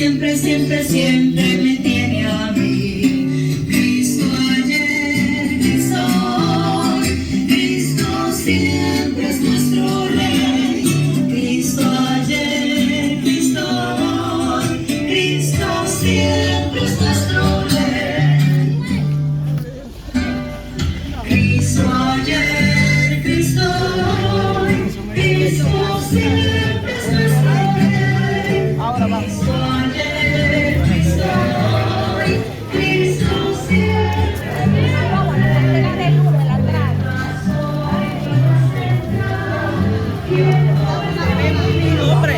siempre, siempre, siempre me tiene a mí. Cristo ayer, Cristo hoy, Cristo siempre es nuestro Rey. Cristo ayer, Cristo hoy, Cristo siempre es nuestro Rey. Cristo ayer, Cristo hoy, Cristo siempre es nuestro Rey. Ahora vamos. Cristo ayer, Cristo hoy, Cristo siempre. Hombre.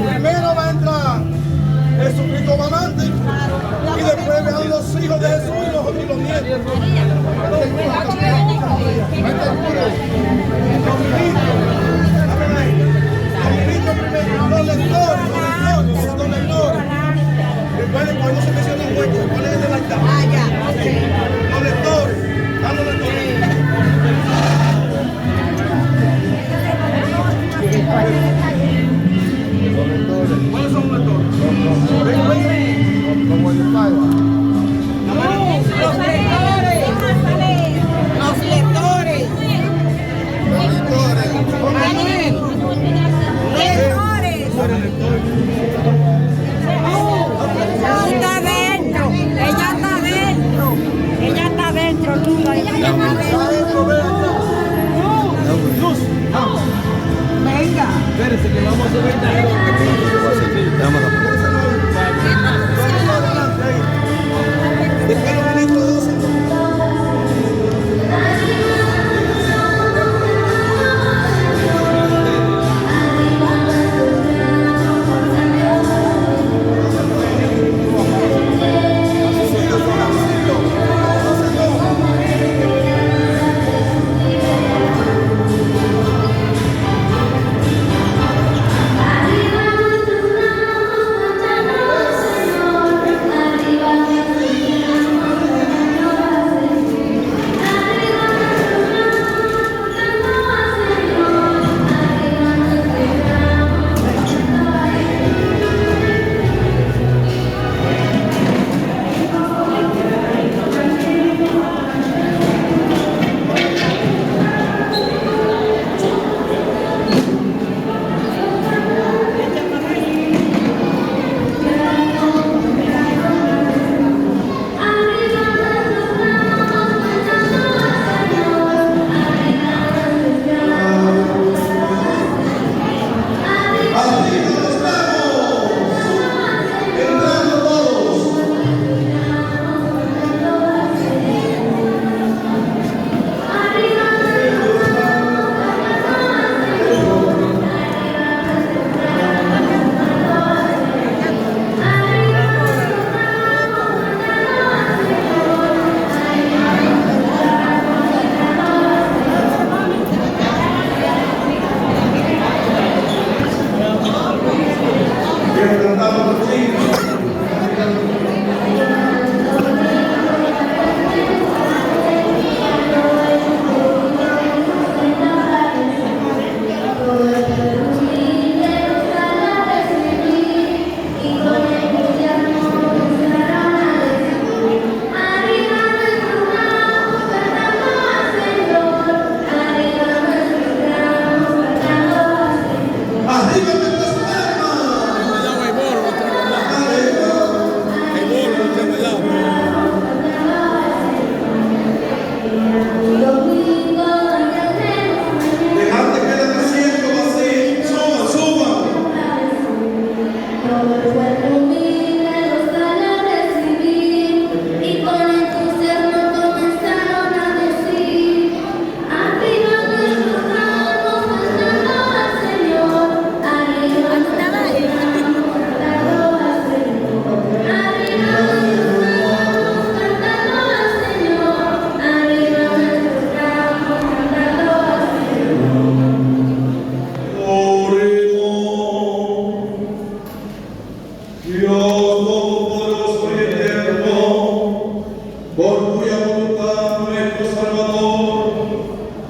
Primero va a entrar Jesucristo amante y después vean los hijos de Jesús y los nietos. Los lectores. Recuerden, cuando se mencionan huecos, ¿cuál es el de la edad? Los lectores. A los lectores. ¿Cuáles son los lectores? Como el padre. Los lectores. Manuel. Ella está dentro, Luz. Venga. Espérense que vamos a ver. Vamos a poner esa después los ministros 12.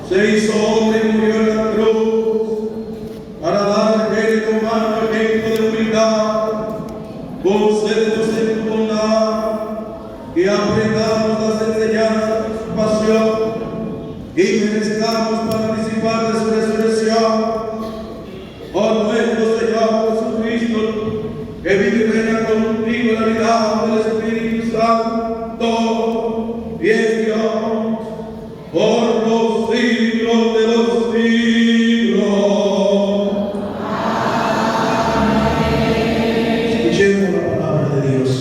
se hizo hombre y murió en la cruz para dar género humano ejemplo de humildad. Concédenos en tu bondad que aprendamos las enseñanzas de su pasión y merezcamos participar de su resurrección. Por nuestro Señor Jesucristo, que vive y reina contigo en la unidad del Espíritu Santo, y es Dios por los siglos de los siglos. Escuchemos la palabra de Dios.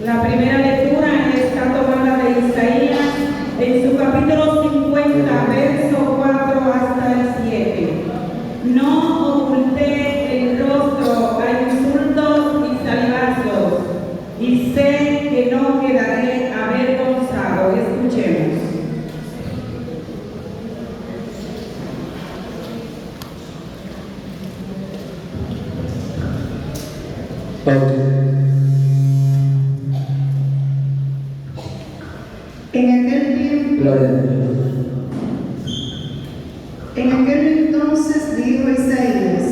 La primera lectura está tomada de Isaías en su capítulo 50, verso 4 hasta el 7. No oculté el rostro a insultos y salivazos, y sé que no quedaré avergonzado. Escuchemos. En aquel entonces dijo Isaías: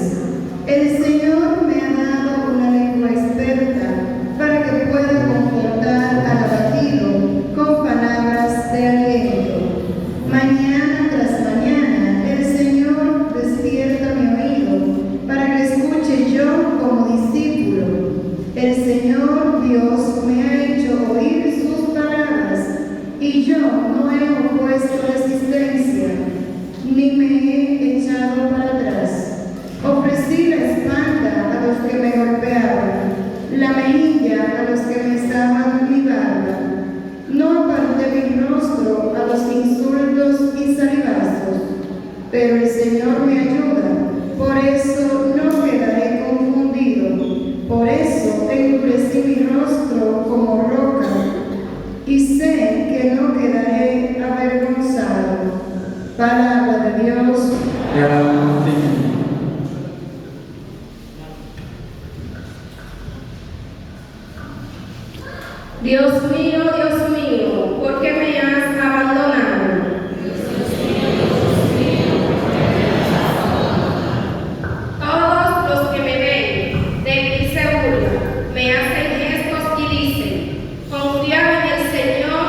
el Señor me ha dado una lengua experta para que pueda confortar al abatido con palabras de aliento. Mañana tras mañana el Señor despierta mi oído para que escuche yo como discípulo. El Señor Dios me ha hecho oír sus palabras y yo no he opuesto resistencia, ni me he echado para atrás. Ofrecí la espalda a los que me golpeaban, la mejilla a los que me estaban ligando. No aparté mi rostro a los insultos y salivazos, pero el Señor me ayuda, por eso no quedaré confundido. Por eso endurecí mi rostro como roca, y sé que no quedaré avergonzado. Palabra de Dios. Dios mío, ¿por qué me has abandonado? Todos los que me ven de mí se burlan, me hacen gestos y dicen: confía en el Señor,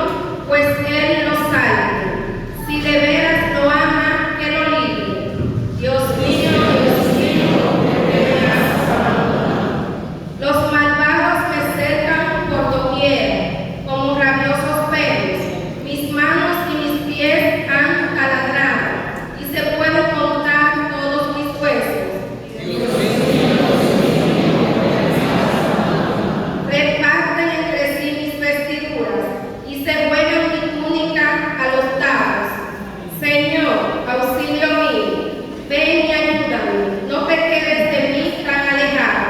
pues Él lo salva. Si de veras lo ama, que lo libre. Dios mío, ¿por qué me has abandonado? Los malvados me cercan por doquier, como rabiosos perros. Mis manos y mis pies han taladrado, y se pueden contar todos mis huesos. Reparten entre sí mis vestiduras, y se vuelven mi túnica a los tabos. Señor, auxilio mío, ven y ayúdame, no te quedes de mí tan alejado.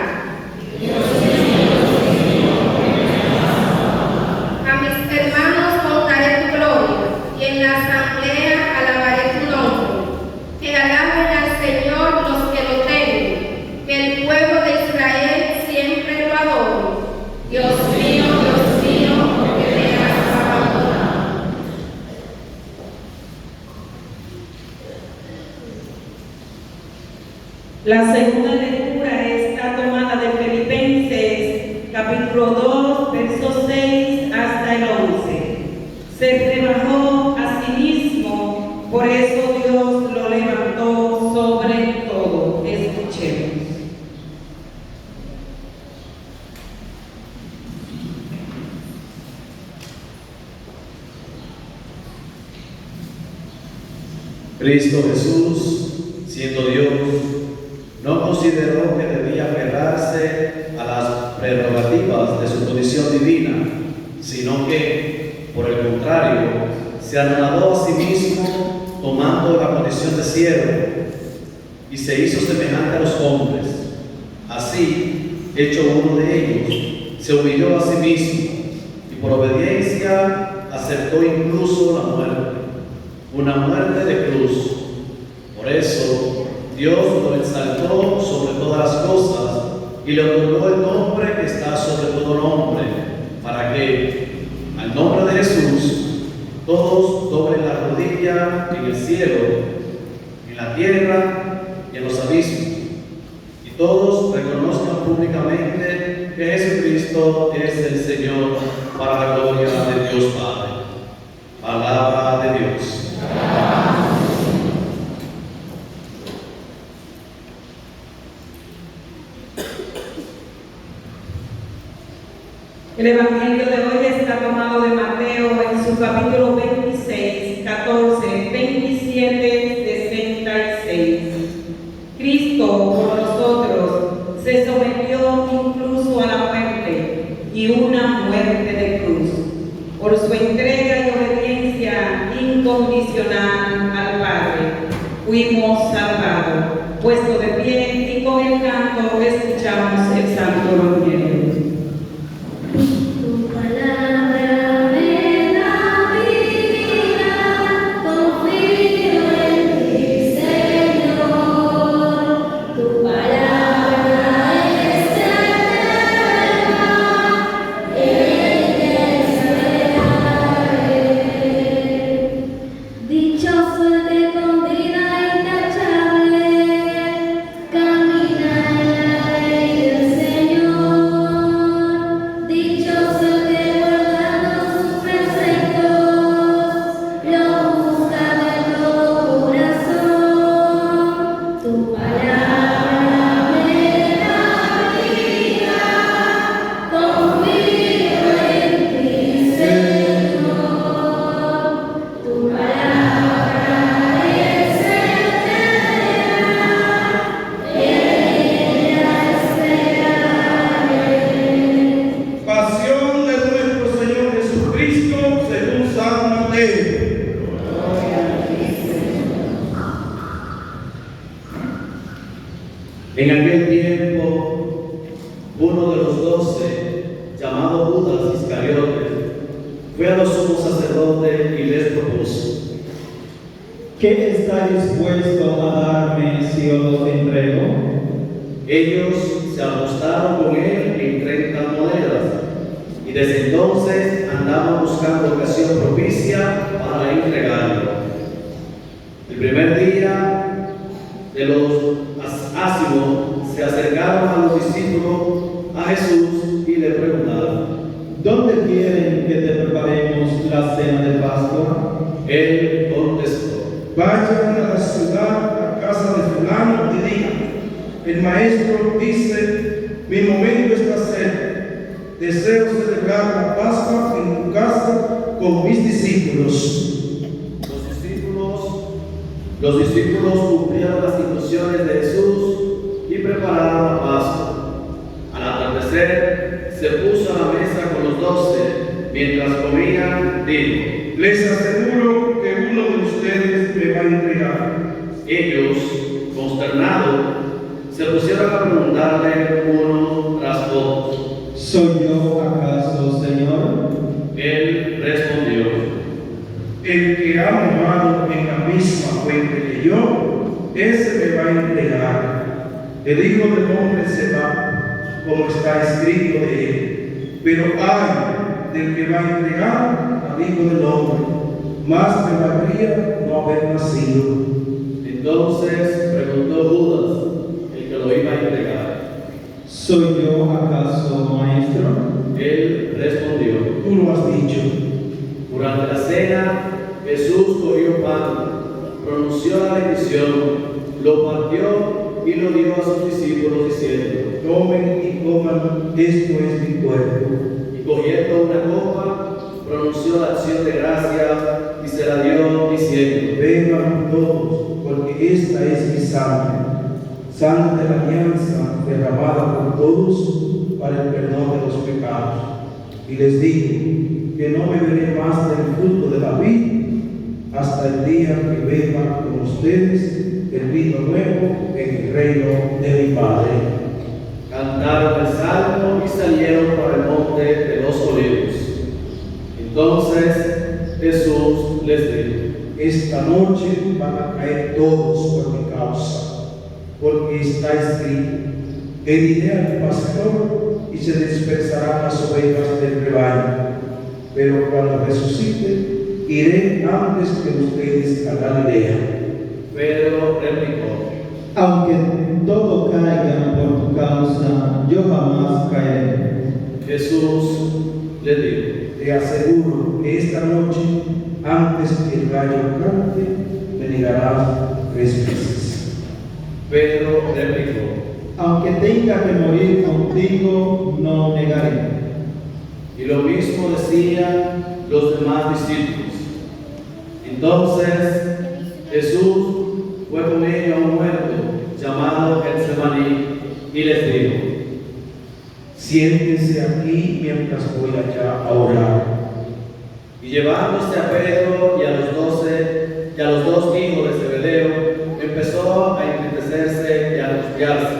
A mis hermanos contaré tu gloria, y en la asamblea alabaré tu nombre. Que alaben al Señor los que lo temen, que el pueblo de Israel siempre lo adore. Dios mío, ¿por qué me has abandonado? La segunda lectura está tomada de Filipenses, capítulo 2, versos 6 hasta el 11. Se rebajó a sí mismo, por eso Dios lo levantó sobre todo. Escuchemos. Cristo Jesús, siendo Dios, no consideró que debía aferrarse a las prerrogativas de su condición divina, sino que, por el contrario, se anonadó a sí mismo tomando la condición de siervo y se hizo semejante a los hombres. Así, hecho uno de ellos, se humilló a sí mismo y por obediencia aceptó incluso la muerte, una muerte de cruz. Por eso, todas las cosas y le otorgó el nombre que está sobre todo nombre, para que al nombre de Jesús todos doblen la rodilla en el cielo, en la tierra y en los abismos, y todos reconozcan públicamente que Jesucristo es el Señor, para la gloria de Dios Padre. Palabra de Dios. El Evangelio de hoy está tomado de Mateo en su capítulo 26, 14, 27, 66. Cristo por nosotros se sometió incluso a la muerte, y una muerte de cruz. Por su entrega y obediencia incondicional al Padre, fuimos salvados. Puesto de pie y con el canto escuchamos el Santo Evangelio. Tu palabra me da vida, confío en ti, Señor. Tu palabra es eterna, en ella esperaré. Dichoso el que con vida intachable camina en la ley del Señor. Dichoso el que guardando sus preceptos lo busca de todo corazón. Tu palabra me da vida, confío en ti, Señor. Tu palabra es eterna, en ella esperaré. Pasión de nuestro Señor Jesucristo según San Mateo. En aquel tiempo, uno de los 12, llamado Judas Iscariote, fue a los sumos sacerdotes y les propuso: ¿Qué está dispuesto a darme si os lo entrego? Ellos se apostaron con él en 30 monedas, y desde entonces andaban buscando ocasión propicia para entregarlo. El primer día de los ácimos se acercaron a los discípulos a Jesús y le preguntaron: ¿Dónde quieren que te preparemos la cena de Pascua? Él contestó: Vayan a la ciudad, a casa de fulano, y digan: el maestro dice, mi momento está cerca. Deseo celebrar la Pascua en tu casa con mis discípulos. Los discípulos cumplieron las instrucciones de Jesús y prepararon la Pascua. Al atardecer se puso a la mesa con los 12. Mientras comían, dijo: Les aseguro que uno de ustedes me va a entregar. Ellos, consternados, se pusieron a preguntarle uno tras otro: ¿Soy yo acaso, Señor? Él respondió: El que ha mojado en la misma fuente que yo, ese me va a entregar. El Hijo del Hombre se va, como está escrito de él. Pero ay del que va a entregar al Hijo del Hombre, más me valdría no haber nacido. Entonces preguntó Judas, el que lo iba a entregar: ¿Soy yo acaso, Maestro? Él respondió: Tú lo has dicho. Durante la cena, Jesús cogió pan, pronunció la bendición, lo partió y lo dio a sus discípulos diciendo: Tomen y coman, esto es mi cuerpo. Y cogiendo una copa, pronunció la acción de gracia y se la dio diciendo: Beban todos, porque esta es mi sangre, sangre de la alianza derramada por todos para el perdón de los pecados. Y les digo que no beberé más del fruto de la vid hasta el día que beba con ustedes el vino nuevo en el reino de mi Padre. Cantaron el salmo y salieron por el monte de los olivos. Entonces Jesús les dijo: Esta noche van a caer todos por mi causa, porque está escrito: Heriré al pastor y se dispersarán las ovejas del rebaño. Pero cuando resucite, iré antes que ustedes a Galilea. Pedro replicó: Aunque todo caiga por tu causa, yo jamás caeré. Jesús le dijo: Te aseguro que esta noche, antes que el gallo cante, me negarás 3 veces. Pedro replicó: Aunque tenga que morir contigo, no negaré. Y lo mismo decían los demás discípulos. Entonces Jesús fue con ellos a un huerto llamado Getsemaní y les dijo: Siéntense aquí mientras voy allá a orar. Y llevándose a Pedro y a los 2 hijos de Zebedeo, empezó a entristecerse y a angustiarse.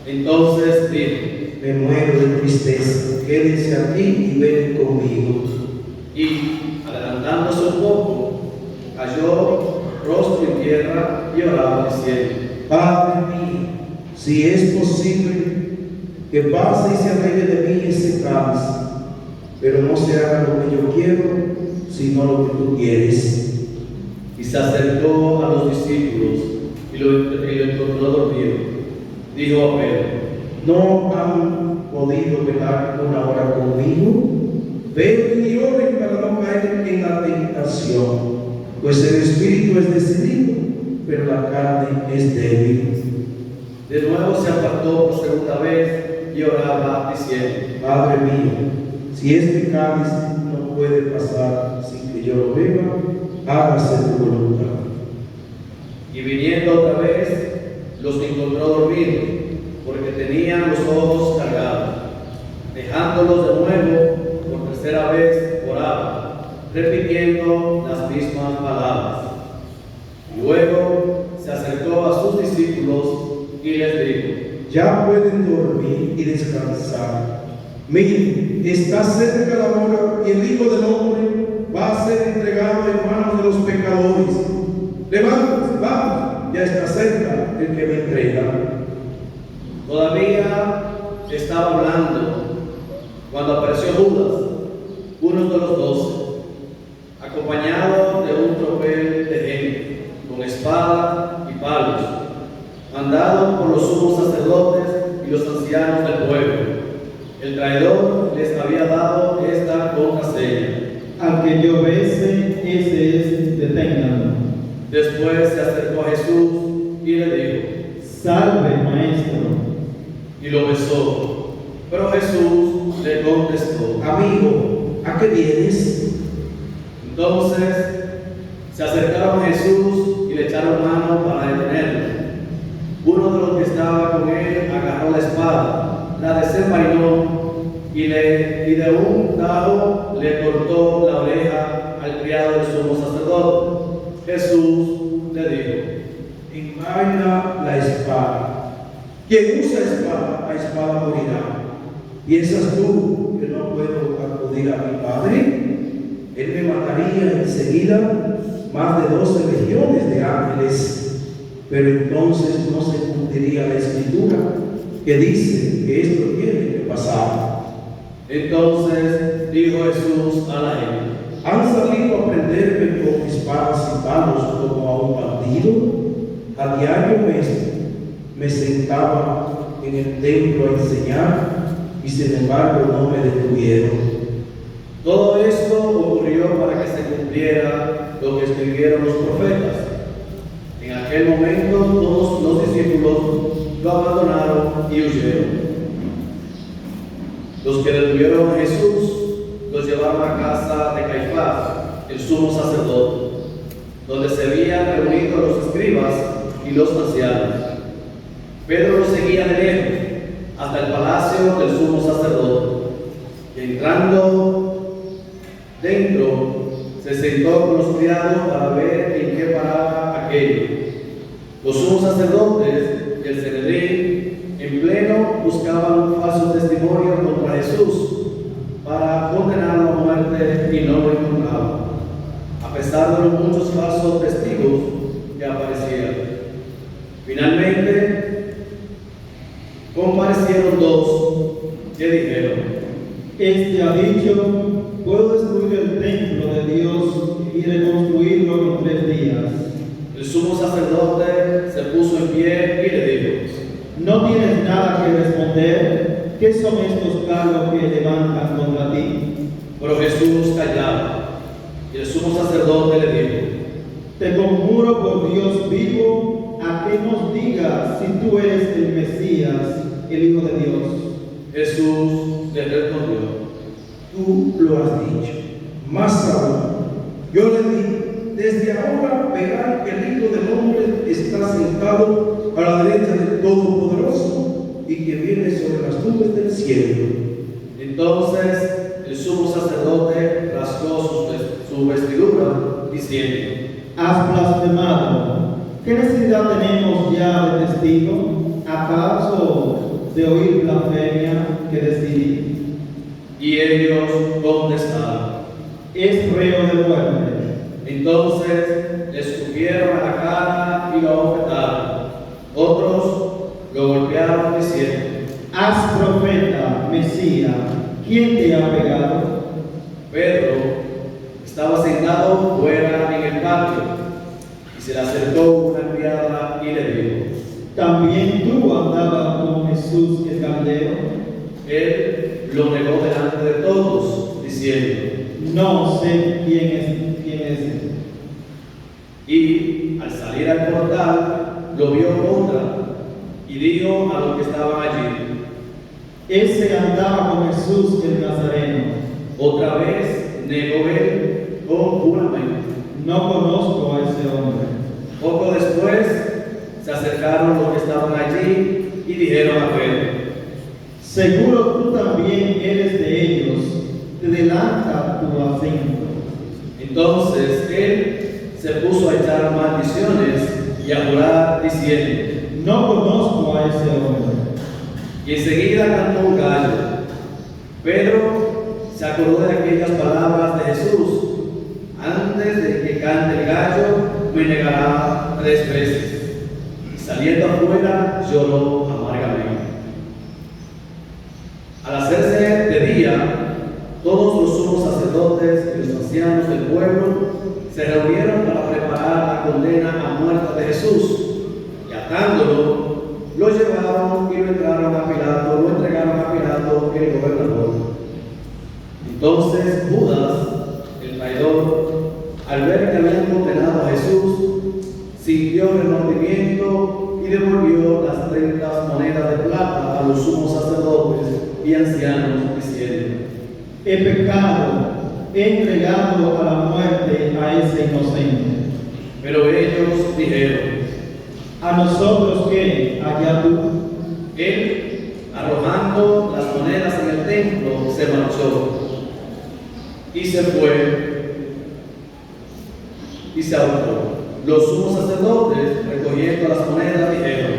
Entonces dijo: Me muero de tristeza, quédense aquí y ven conmigo. Y adelantándose un poco, cayó rostro en tierra y oraba diciendo: Padre mío, si es posible, que pase y se aleje de mí ese cáliz, pero no se haga lo que yo quiero, sino lo que tú quieres. Y se acercó a los discípulos y lo encontró dormido. Dijo a Pedro: ¿No han podido velar 1 hora conmigo? Ven y oren para no caer en la tentación, pues el espíritu es decidido, pero la carne es débil. De nuevo se apartó por segunda vez y oraba diciendo: Padre mío, si este cáliz no puede pasar sin que yo lo beba, hágase tu voluntad. Y viniendo otra vez, los encontró dormidos, porque tenían los ojos cargados. Dejándolos de nuevo, por tercera vez oraba, repitiendo las mismas palabras. Luego se acercó a sus discípulos y les dijo: Ya pueden dormir y descansar. Miren, está cerca la hora y el Hijo del Hombre va a ser entregado en manos de los pecadores. Levántense, vamos, ya está cerca el que me entrega. Todavía estaba hablando cuando apareció Judas, uno de los 12, acompañado de un tropel de gente, con espada y palos, mandado por los sumos sacerdotes y los ancianos del pueblo. El traidor les había dado esta contraseña: Al que yo bese, ese es, deténganlo. Después se acercó a Jesús y le dijo: Salve, maestro. Y lo besó. Pero Jesús le contestó: Amigo, ¿a qué vienes? Entonces se acercaron a Jesús y le echaron mano para detenerlo. Uno de los que estaba con él agarró la espada, la desenvainó y de un tajo le cortó la oreja al criado del sumo sacerdote. Jesús le dijo: Envaina la espada. Quien usa espada, a espada morirá. ¿Piensas tú que no puedo acudir a mi Padre? Él me mataría enseguida más de 12 legiones de ángeles. Pero entonces no se cumpliría la escritura que dice que esto tiene que pasar. Entonces dijo Jesús a la gente: ¿Han salido a prenderme con espadas y palos como a un bandido? A diario me sentaba en el templo a enseñar y sin embargo no me detuvieron. Todo esto ocurrió para que se cumpliera lo que escribieron los profetas. En aquel momento todos los discípulos lo abandonaron y huyeron. Los que detuvieron a Jesús los llevaron a casa de Caifás, el sumo sacerdote, donde se habían reunido los escribas y los ancianos. Pedro los seguía de lejos hasta el palacio del sumo sacerdote, y entrando dentro se sentó con los criados para ver en qué paraba aquello. Los sumos sacerdotes y el Sanedrín en pleno buscaban un falso testimonio contra Jesús para condenarlo a muerte y no lo encontraban, a pesar de los muchos falsos testigos que aparecieron. Finalmente comparecieron aparecieron dos que dijeron: Este ha dicho, puedo destruir el templo de Dios y reconstruirlo en 3 días. El sumo sacerdote se puso en pie y le dijo: ¿No tienes nada que responder? ¿Qué son estos cargos que levantan contra ti? Pero Jesús callaba. Y el sumo sacerdote le dijo: Te conjuro por Dios vivo a que nos digas si tú eres el Mesías, el Hijo de Dios. Jesús le respondió: Tú lo has dicho. Más aún, yo le digo, desde ahora verán que el Hijo del Hombre está sentado a la derecha del Todopoderoso y que viene sobre las nubes del cielo. Entonces el sumo sacerdote rasgó su vestidura, diciendo: Has blasfemado. ¿Qué necesidad tenemos ya de testigo? ¿Acaso de oír blasfemia que decir? Y ellos contestaron: Es reo de muerte. Entonces le escupieron a la cara y lo abofetaron. Otros lo golpearon diciendo: Haz profeta, Mesías, ¿quién te ha pegado? Pedro estaba sentado fuera en el patio y se le acercó una criada y le dijo: ¿También tú andabas con Jesús el Galileo? Él lo negó delante de todos, diciendo: No sé quién es él. Y al salir al portal lo vio otra y dijo a los que estaban allí: Ese andaba con Jesús el Nazareno. Otra vez negó él con juramento. No conozco a ese hombre. Poco después se acercaron los que estaban allí y dijeron a Pedro: Seguro tú también eres de ellos. Te delanta tu acento. Entonces él se puso a echar maldiciones y a jurar diciendo: No conozco a ese hombre. Y enseguida cantó un gallo. Pedro se acordó de aquellas palabras de Jesús: antes de que cante el gallo, me negará 3 veces. Y saliendo afuera, lloró amargamente. Al hacerse de día, todos los sumos sacerdotes y los ancianos del pueblo se reunieron para preparar la condena a muerte de Jesús, y atándolo, lo llevaron y lo entregaron a Pilato, el gobernador. Entonces Judas, el traidor, al ver que habían condenado a Jesús, sintió remordimiento y devolvió las 30 monedas de plata a los sumos sacerdotes y ancianos, diciendo: He pecado, he entregado a la muerte a ese inocente. Pero ellos dijeron: ¿A nosotros qué? Allá tú. Él, arrojando las monedas en el templo, se marchó y se fue y se ahorcó. Los sumos sacerdotes, recogiendo las monedas, dijeron: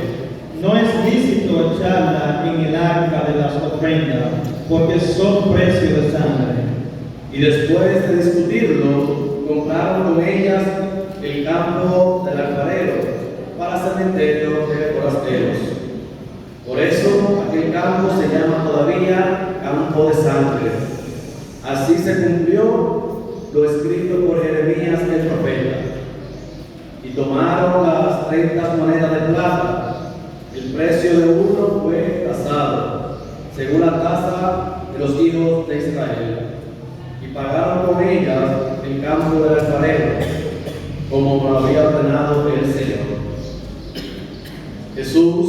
No es lícito echarla en el arca de las ofrendas, porque son precio de sangre. Y después de discutirlo, compraron con ellas el campo del alfarero para cementerio de forasteros. Por eso aquel campo se llama todavía campo de sangre. Así se cumplió lo escrito por Jeremías el profeta. Y tomaron las 30 monedas de plata. El precio de uno fue tasado, según la tasa de los hijos de Israel. Y pagaron con ellas el campo del alfarero, como lo había ordenado el Señor. Jesús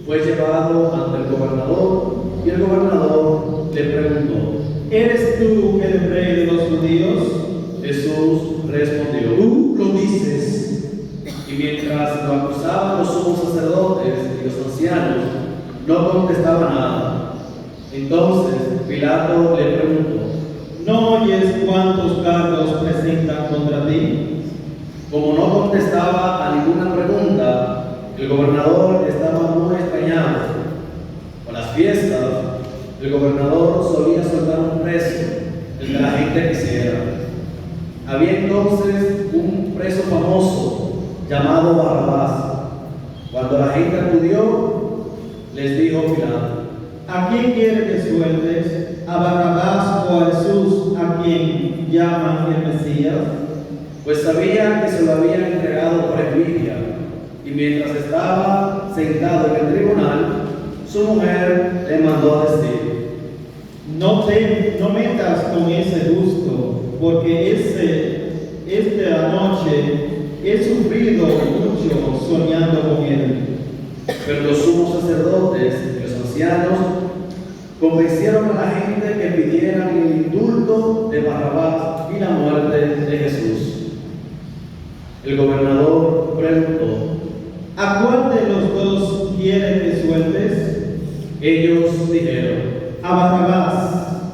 fue llevado ante el gobernador, y el gobernador le preguntó: ¿Eres tú el rey de los judíos? Jesús respondió: Tú lo dices. Y mientras lo acusaban los sumos sacerdotes y los ancianos, no contestaba nada. Entonces Pilato le preguntó: ¿No oyes cuántos cargos presentan contra ti? Como no contestaba a ninguna pregunta, el gobernador estaba muy extrañado. Con las fiestas, el gobernador solía soltar un preso, el que la gente quisiera. Había entonces un preso famoso llamado Barrabás. Cuando la gente acudió, les dijo Pilato: ¿A quién quiere que sueltes? ¿A Barrabás o a Jesús, a quien llaman el Mesías? Pues sabía que se lo habían entregado por envidia, y mientras estaba sentado en el tribunal, su mujer le mandó a decir: No metas con ese gusto, porque esta noche he sufrido mucho soñando con él. Pero los sumos sacerdotes y los ancianos convencieron a la gente que pidieran el indulto de Barrabás y la muerte de Jesús. El gobernador preguntó: ¿A cuál de los dos quieres que sueltes? Ellos dijeron: A Barrabás.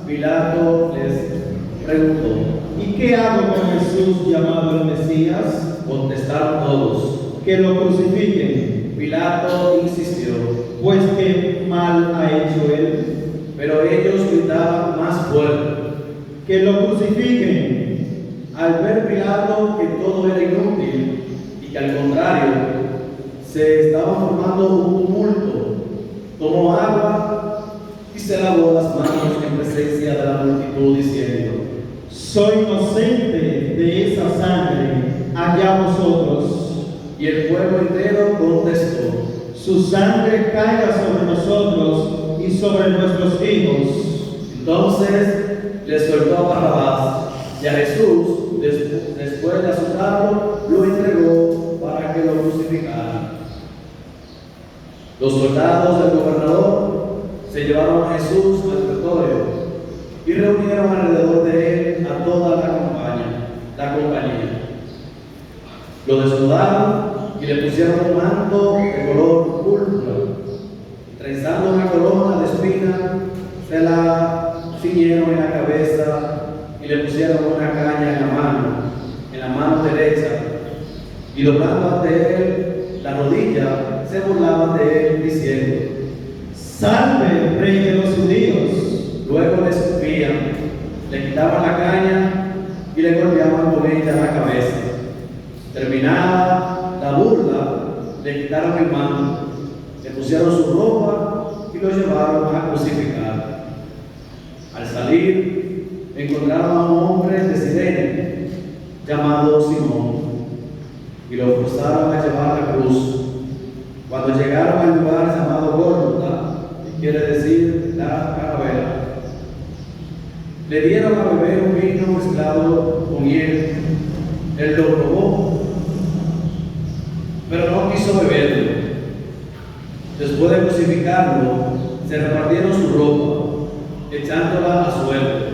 Pilato les preguntó: ¿Y qué hago con Jesús llamado el Mesías? Contestaron todos: Que lo crucifiquen. Pilato insistió, Pues qué mal ha hecho él. pero ellos gritaban más fuerte. Que lo crucifiquen. Al ver Pilato que todo era inútil y que al contrario se estaba formando un tumulto, tomó agua y se lavó las manos en presencia de la multitud diciendo: Soy inocente de esa sangre, allá vosotros. Y el pueblo entero contestó: Su sangre caiga sobre nosotros y sobre nuestros hijos. Entonces le soltó a Barrabás, y a Jesús, después de azotarlo, lo entregó para que lo crucificaran. Los soldados del gobernador se llevaron a Jesús al pretorio y reunieron alrededor de él a toda la compañía. Lo desnudaron y le pusieron un manto de color púrpura, y trenzando una corona de espinas, se la ciñeron en la cabeza y le pusieron una caña en la mano derecha, y doblando ante él la rodilla, se burlaban de él diciendo: Salve, Rey de los judíos. Luego le escupían, le quitaban la caña y le golpeaban con ella la cabeza. Terminada la burla, le quitaron el manto, le pusieron su ropa y lo llevaron a crucificar. Al salir, encontraron a un hombre de Cirene llamado Simón y lo forzaron a llevar la cruz. Cuando llegaron al lugar llamado Gólgota, que quiere decir la calavera, le dieron a beber un vino mezclado con hiel. Él lo probó, pero no quiso beberlo. Después de crucificarlo, se repartieron su ropa, echándola a suerte,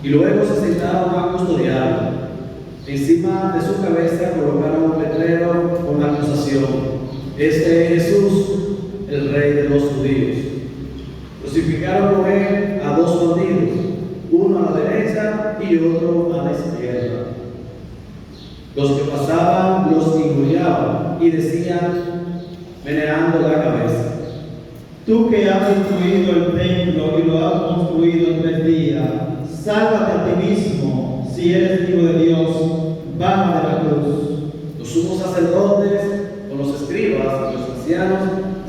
y luego se sentaron a custodiarlo. Encima de su cabeza colocaron un letrero con la acusación: Este es Jesús, el Rey de los judíos. Crucificaron con él a dos bandidos, uno a la derecha y otro a la izquierda. Los que pasaban los injuriaban y decían, meneando la cabeza: Tú que has destruido el templo y lo has construido en 3 días, sálvate a ti mismo. Si eres hijo de Dios, baja de la cruz. Los sumos sacerdotes, con los escribas y los ancianos,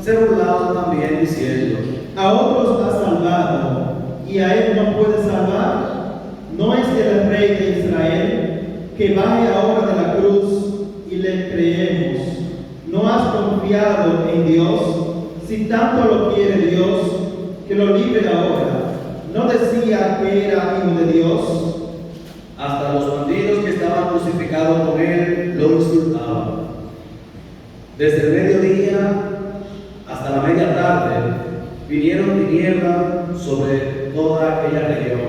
se burlaban también diciendo: A otros has salvado, y a él no puedes salvar. ¿No es el Rey de Israel? Que baje ahora de la cruz y le creemos. ¿No has confiado en Dios? Si tanto lo quiere Dios, que lo libre ahora. ¿No decía que era hijo de Dios? Hasta los bandidos que estaban crucificados con él lo insultaban. Desde el mediodía hasta la media tarde vinieron tinieblas sobre toda aquella región.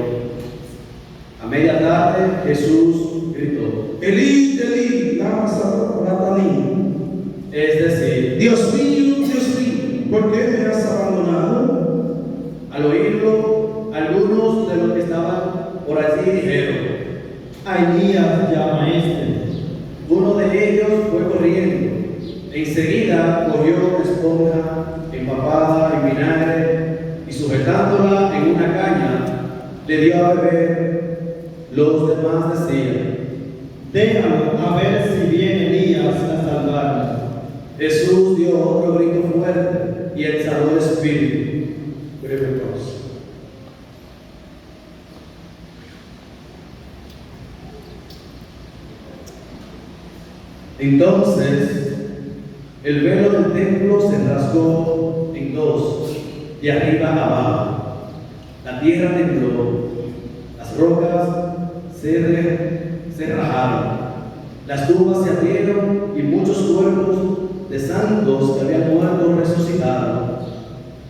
A media tarde Jesús gritó: Elí, Elí, lama sabachthani. Es decir, Dios mío, ¿por qué me has abandonado? al oírlo, algunos de los que estaban por allí dijeron: A Elías llama este. Uno de ellos fue corriendo. Enseguida cogió una esponja empapada en vinagre y sujetándola en una caña, le dio a beber. Los demás decían: Déjalo a ver si viene Elías a salvarlo. Jesús dio otro grito fuerte y exhaló el espíritu. Breve pausa. Entonces, el velo del templo se rasgó en dos, de arriba abajo. La tierra tembló, las rocas se rajaron, las tumbas se abrieron y muchos cuerpos de santos que habían muerto resucitaron.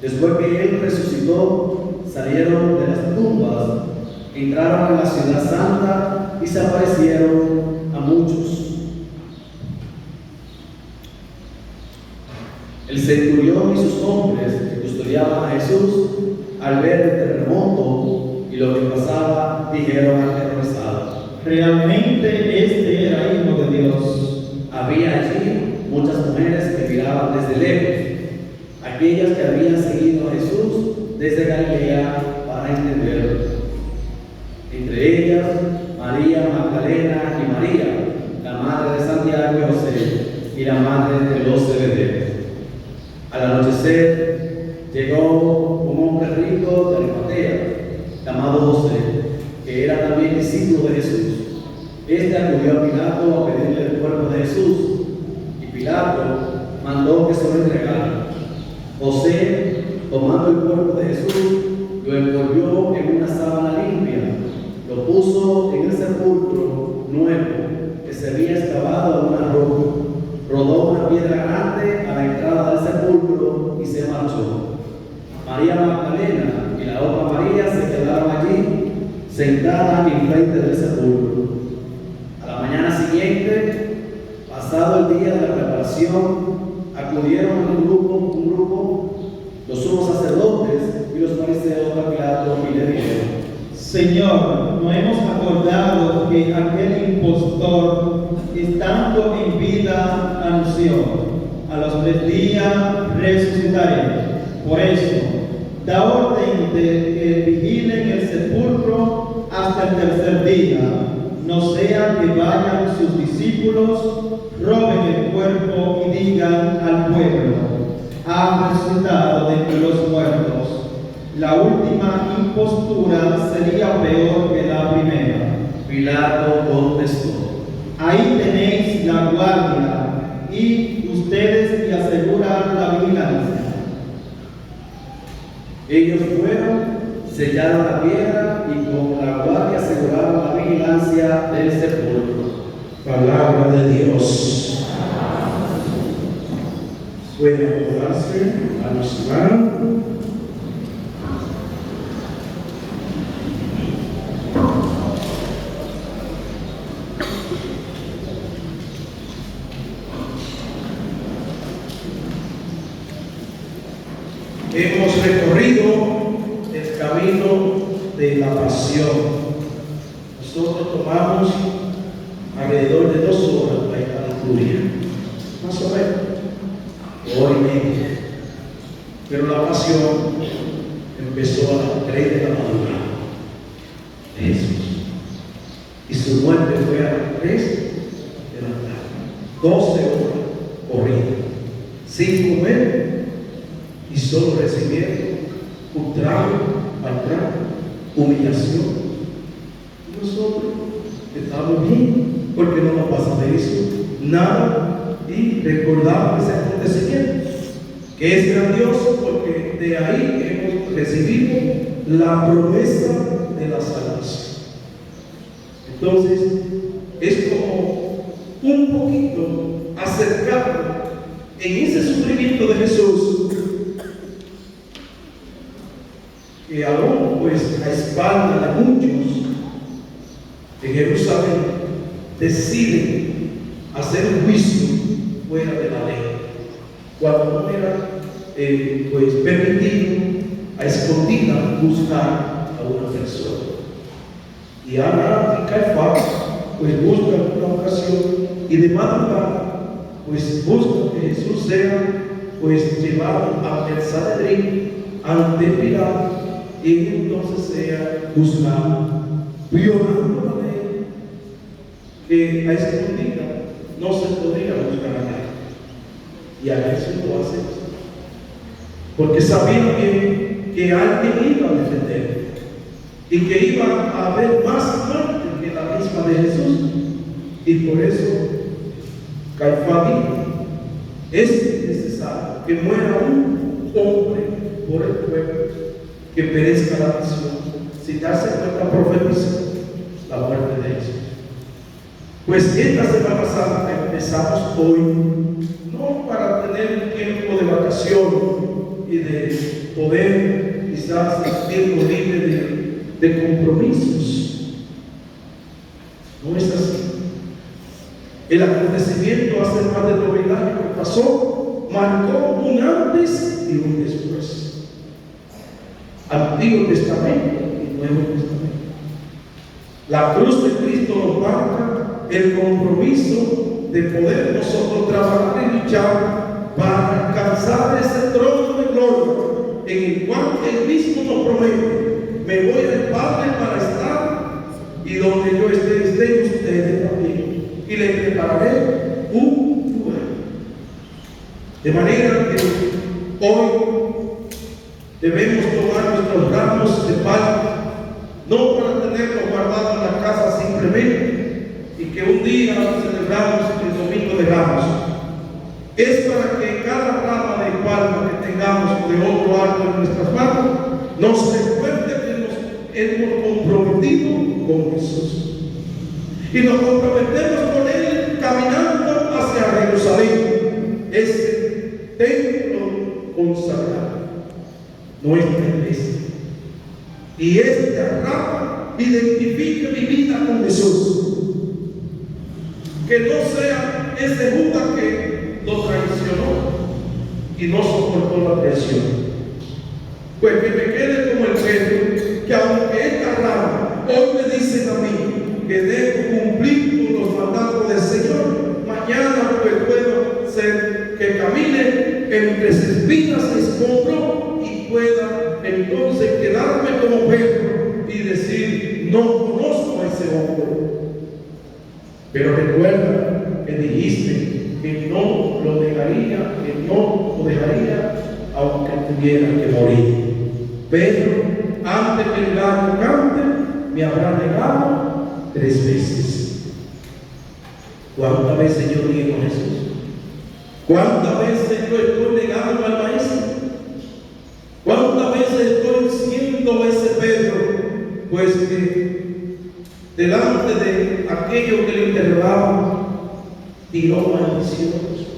Después que él resucitó, salieron de las tumbas, entraron en la ciudad santa y se aparecieron a muchos. El centurión y sus hombres que custodiaban a Jesús, al ver el terremoto y lo que pasaba, dijeron aterrorizados: realmente este era hijo de Dios. Había allí muchas mujeres que miraban desde lejos, aquellas que habían seguido a Jesús desde Galilea para entenderlo. Entre ellas, María Magdalena y María, la madre de Santiago y José, y la madre de los Zebedeos. Al anochecer llegó un hombre rico de Arimatea, llamado José, que era también discípulo de Jesús. Este acudió a Pilato a pedirle el cuerpo de Jesús, y Pilato mandó que se lo entregaran. José, tomando el cuerpo de Jesús, lo envolvió en una sábana limpia, lo puso en el sepulcro nuevo que se había excavado en una roca, rodó una piedra grande a la entrada del sepulcro y se marchó. María Magdalena y la otra María se quedaron allí, sentadas en frente del sepulcro. A la mañana siguiente, pasado el día de la preparación, acudieron un grupo, los sumos sacerdotes y los fariseos a Pilato y le dijeron: Señor, no hemos acordado que aquel impostor, estando en vida, anunció: a los 3 días resucitaré. Por eso, da orden de que vigilen el sepulcro hasta el 3er día, no sea que vayan sus discípulos, roben el cuerpo y digan al pueblo: ha resucitado de entre los muertos. La última impostura sería peor que la primera. Pilato contestó: Ahí tenéis la guardia, y ustedes me aseguran la vigilancia. Ellos fueron, sellaron la piedra y con la guardia aseguraron la vigilancia del sepulcro. Palabra de Dios. Pueden acomodarse a los hermanos. Hemos recorrido el camino de la pasión. Nosotros tomamos alrededor de 2 horas para esta liturgia, más o menos, hora y media. Pero la pasión empezó a las 3 de la madrugada de Jesús, y su muerte fue a las 3 de la tarde, 12 horas corridas, sin comer, y solo recibieron un trago al trago, humillación. Y nosotros estamos bien porque no nos pasa de eso nada, y recordamos ese acontecimiento que es grandioso porque de ahí hemos recibido la promesa de la salvación. Entonces es como un poquito acercarnos en ese sufrimiento de Jesús, que aún pues a espalda de muchos en Jerusalén deciden hacer un juicio fuera de la ley, cuando no era pues permitido a escondida buscar a una persona. Y Ana y Caifás pues buscan una ocasión, y de madrugada pues buscan que Jesús sea pues llevado al Sanedrín ante Pilato, y entonces sea juzgado, violando la ley, que a escondida no se podría juzgar a nadie. Y a veces lo hace. porque sabían bien que alguien iba a defender y que iba a haber más muerte que la misma de Jesús. Y por eso Caifás dijo: es necesario que muera un hombre por el pueblo, que perezca la nación. Si darse cuenta, profetizó la muerte de Jesús. Pues esta Semana Santa empezamos hoy, no para tener un tiempo de vacación y de poder quizás sentirnos libres de compromisos. No es así. El acontecimiento hace más de 2000 años que pasó marcó un antes y un después. Antiguo Testamento y Nuevo Testamento. La cruz de Cristo nos marca el compromiso de poder nosotros trabajar y luchar para alcanzar ese trono de gloria en el cual Él mismo nos promete: me voy al Padre para estar, y donde yo esté, estén ustedes también, y les prepararé un lugar. De manera que hoy debemos tomar nuestros ramos de palma, no para tenerlos guardados en la casa simplemente, y que un día celebramos el domingo de Ramos. Es para que cada rama de palma que tengamos de otro árbol en nuestras manos nos recuerde que nos hemos comprometido con Jesús. Y nos comprometemos con Él caminando hacia Jerusalén, ese templo consagrado, nuestra iglesia. Y esta rama identifique mi vida con Jesús. Que no sea ese Judas que lo traicionó y no soportó la traición. Pues que me quede como el Pedro, que aunque esta rama hoy me dicen a mí que debo cumplir con los mandatos del Señor, mañana pues puedo ser que camine entre espinas y escombros y pueda entonces quedarme como Pedro y decir: no conozco a ese hombre. Pero recuerda que dijiste que no lo negaría, que no lo dejaría, aunque tuviera que morir. Pedro, antes que el gallo cante, me habrá negado 3 veces. ¿Cuántas veces yo niego a Jesús? ¿Cuántas veces yo estoy negando al Maestro? ¿Cuántas veces estoy siendo ese Pedro? Pues que delante de aquello que le interrogaba, tiró maldiciones.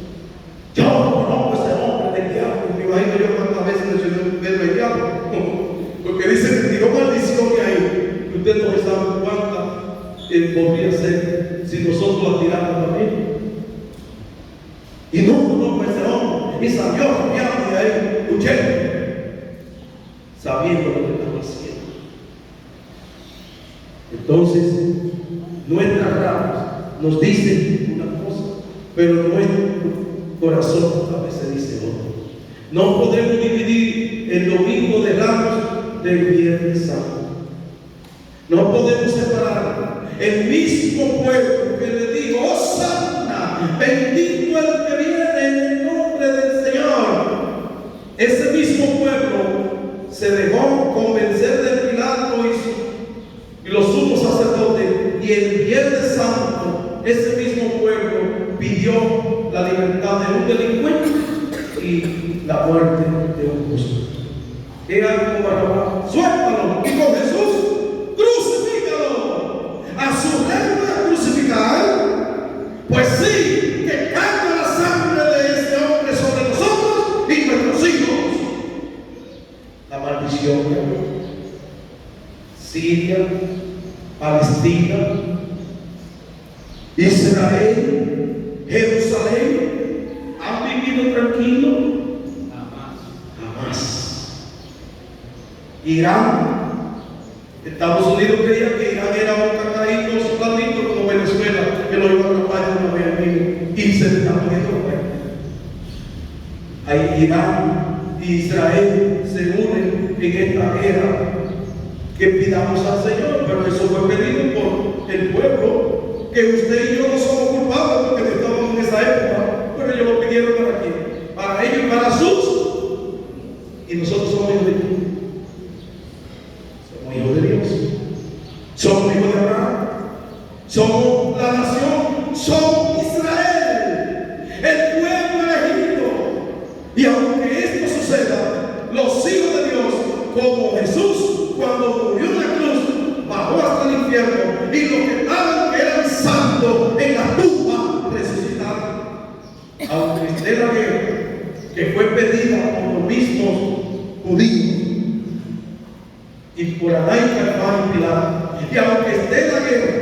Yo no conozco a ese hombre del diablo. Me imagino yo cuántas veces mencioné Pedro el diablo, porque dice que tiró maldiciones ahí. Usted no sabe cuántas podría ser si nosotros la tiramos también. Y no conozco a ese hombre. Y salió cambiando de ahí, huyendo, sabiendo lo que estaba haciendo. Entonces, nuestras ramas nos dicen una cosa, pero nuestro corazón a veces dice otra. No podemos dividir el domingo de Ramos del Viernes Santo. No podemos separar el mismo pueblo que le dijo: ¡Hosanna! Bendito el que viene en el nombre del Señor. Ese mismo pueblo se dejó convencer de Pilato y los sumos sacerdotes, y el Viernes Santo ese mismo pueblo pidió la libertad de un delincuente y la muerte de un justo. Era como Barrabás: suéltalo, y con Jesús crucifícalo. A su rey voy a crucificar. Pues sí, que caiga la sangre de este hombre sobre nosotros y nuestros hijos. La maldición de Siria, Palestina, Israel, Jerusalén, ¿han vivido tranquilo? Jamás. Irán, Estados Unidos creía que Irán era un cacaíto soldadito como Venezuela, que lo iba a atrapar de una vez mismo, y se le está poniendo cuenta. Ahí Irán y Israel se unen en esta guerra. Que pidamos al Señor, pero eso fue pedido por el pueblo, que usted y yo no somos culpables porque no estábamos en esa época, pero ellos lo pidieron para quién, para ellos y para sus Y aunque esto suceda, los hijos de Dios, como Jesús, cuando murió en la cruz, bajó hasta el infierno, y los que estaban, que eran santos en la tumba, resucitaron. Aunque esté la guerra, que fue pedida por los mismos judíos, y por Adán y Caifás y Pilato, y aunque esté la guerra,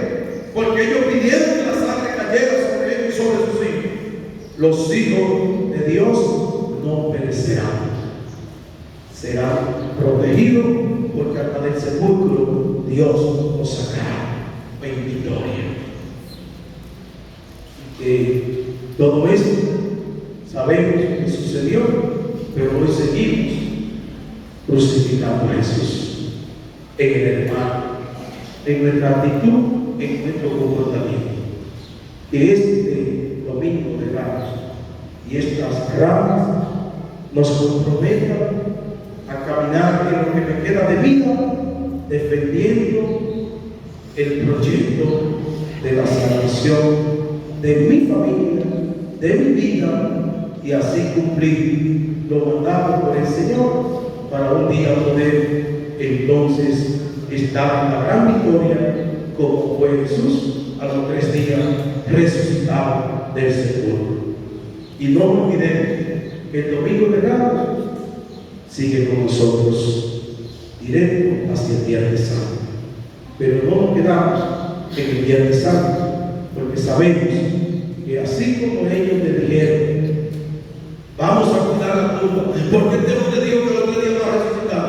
porque ellos pidieron que la sangre cayera sobre ellos y sobre sus hijos, los hijos de Dios no perecerán, serán protegidos, porque hasta del sepulcro Dios los sacará en victoria. Y que todo esto sabemos que sucedió, pero hoy seguimos crucificando a Jesús en el hermano, en nuestra actitud, en nuestro comportamiento. Que este domingo de Ramos y estas ramas nos comprometan a caminar en lo que me queda de vida, defendiendo el proyecto de la salvación de mi familia, de mi vida, y así cumplir lo mandado por el Señor, para un día poder entonces estar en la gran victoria, como fue Jesús a los 3 días resucitado del sepulcro. Y no olvidemos que el domingo de Ramos sigue con nosotros directo hacia el Viernes Santo. Pero no nos quedamos en el Viernes Santo, porque sabemos que así como ellos le dijeron, vamos a cuidar la tumba, porque tenemos de Dios que los 3 días va a resucitar.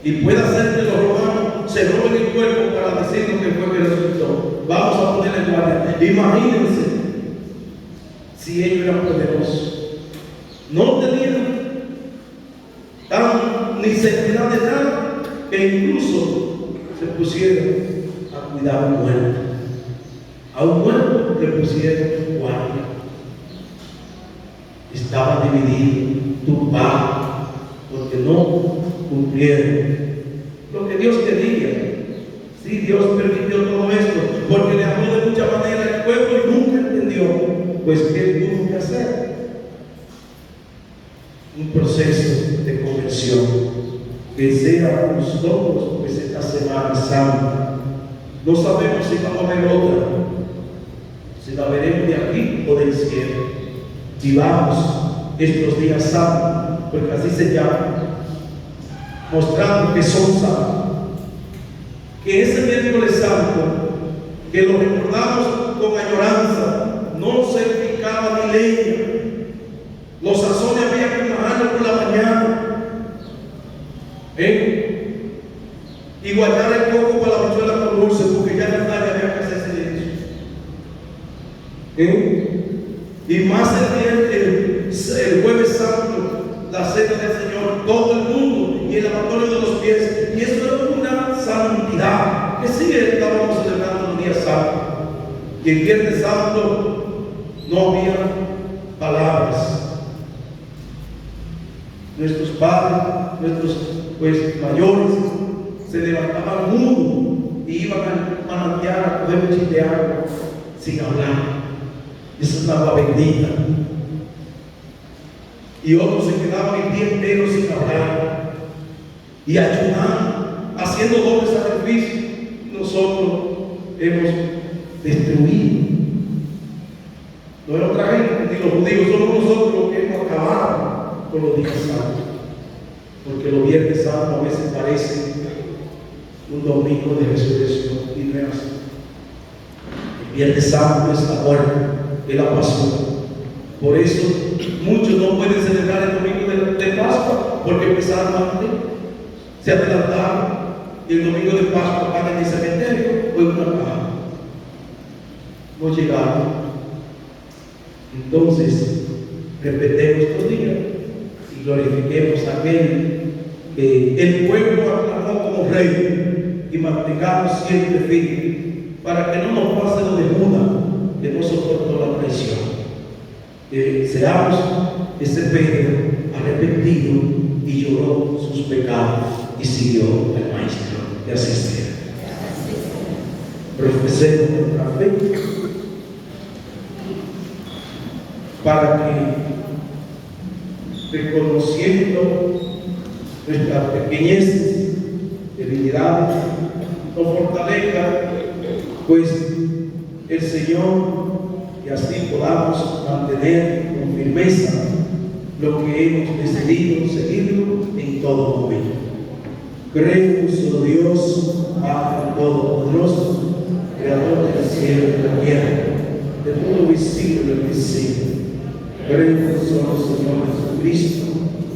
Y puede hacer que los romanos se roben el cuerpo para decirnos que fue que resucitó. Vamos a ponerle guardia. Imagínense si ellos eran poderosos. No tenían ni seguridad de nada, que incluso se pusieron a cuidar a un muerto. A un muerto le pusieron guardia. Estaba dividido, tumbado, porque no cumplieron lo que Dios quería. Sí, Dios permitió todo esto porque le habló de mucha manera al pueblo y nunca entendió. Pues ¿qué tuvo que hacer? Un proceso de conversión que sea para nosotros, pues esta Semana Santa. No sabemos si vamos a ver otra, si la veremos de aquí o del cielo. Vivamos estos días santos, porque así se llama, mostrando que son santos. Que ese miércoles santo, que lo recordamos con añoranza, no se picaba ni leña, los sazones había que majarlos por la mañana, y guardar el coco para la habichuela con dulce, porque ya no había que hacerse eso. Y más el jueves santo, la cena del Señor, todo el mundo, y el lavatorio de los pies, y eso era una santidad, que sí estábamos celebrando los días santos. Y el Viernes Santo no había palabras. Nuestros padres, nuestros mayores, se levantaban mudos y iban a manantial a coger un chiste de agua sin hablar. Esa es agua bendita. Y otros se quedaban el día entero sin hablar y ayunando, haciendo doble sacrificio. Nosotros hemos destruido. No es otra gente, ni los judíos, somos nosotros los que hemos acabado con los días santos. Porque los Viernes Santos a veces parecen un domingo de resurrección y no es así. El Viernes Santo es la muerte, es la pasión. Por eso muchos no pueden celebrar el domingo de Pascua, porque empezaron antes, se adelantaron, y el domingo de Pascua van en el cementerio o en una caja. No llegaron. Entonces, respetemos estos días y glorifiquemos a aquel que el pueblo aclamó como rey, y mantengamos siempre firmes para que no nos pase lo de Judas, que no soportó la presión. Que seamos ese Pedro arrepentido y lloró sus pecados y siguió al Maestro. Y así sea. Profesemos nuestra fe para que reconociendo nuestras pequeñeces, debilidades, nos fortalezca, pues el Señor, y así podamos mantener con firmeza lo que hemos decidido seguirlo en todo momento. Creo en un solo Dios, Padre Todopoderoso, Creador del cielo y de la tierra, de todo visible y lo invisible. Creo en un solo Señor Jesucristo,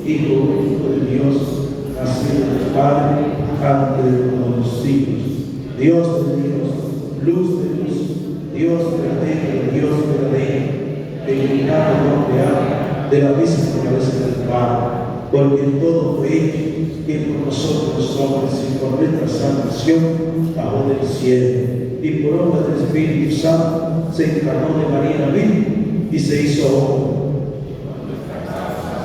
Hijo único de Dios, nacido del Padre, antes de todos los siglos. Dios de Dios, luz de luz, Dios verdadero, Dios verdadero, dignidad del hombre ama, de la misma cabeza del Padre, porque en todo fue hecho, que por nosotros los hombres y por nuestra salvación bajó del cielo, y por obra del Espíritu Santo se encarnó de María la Virgen y se hizo hombre.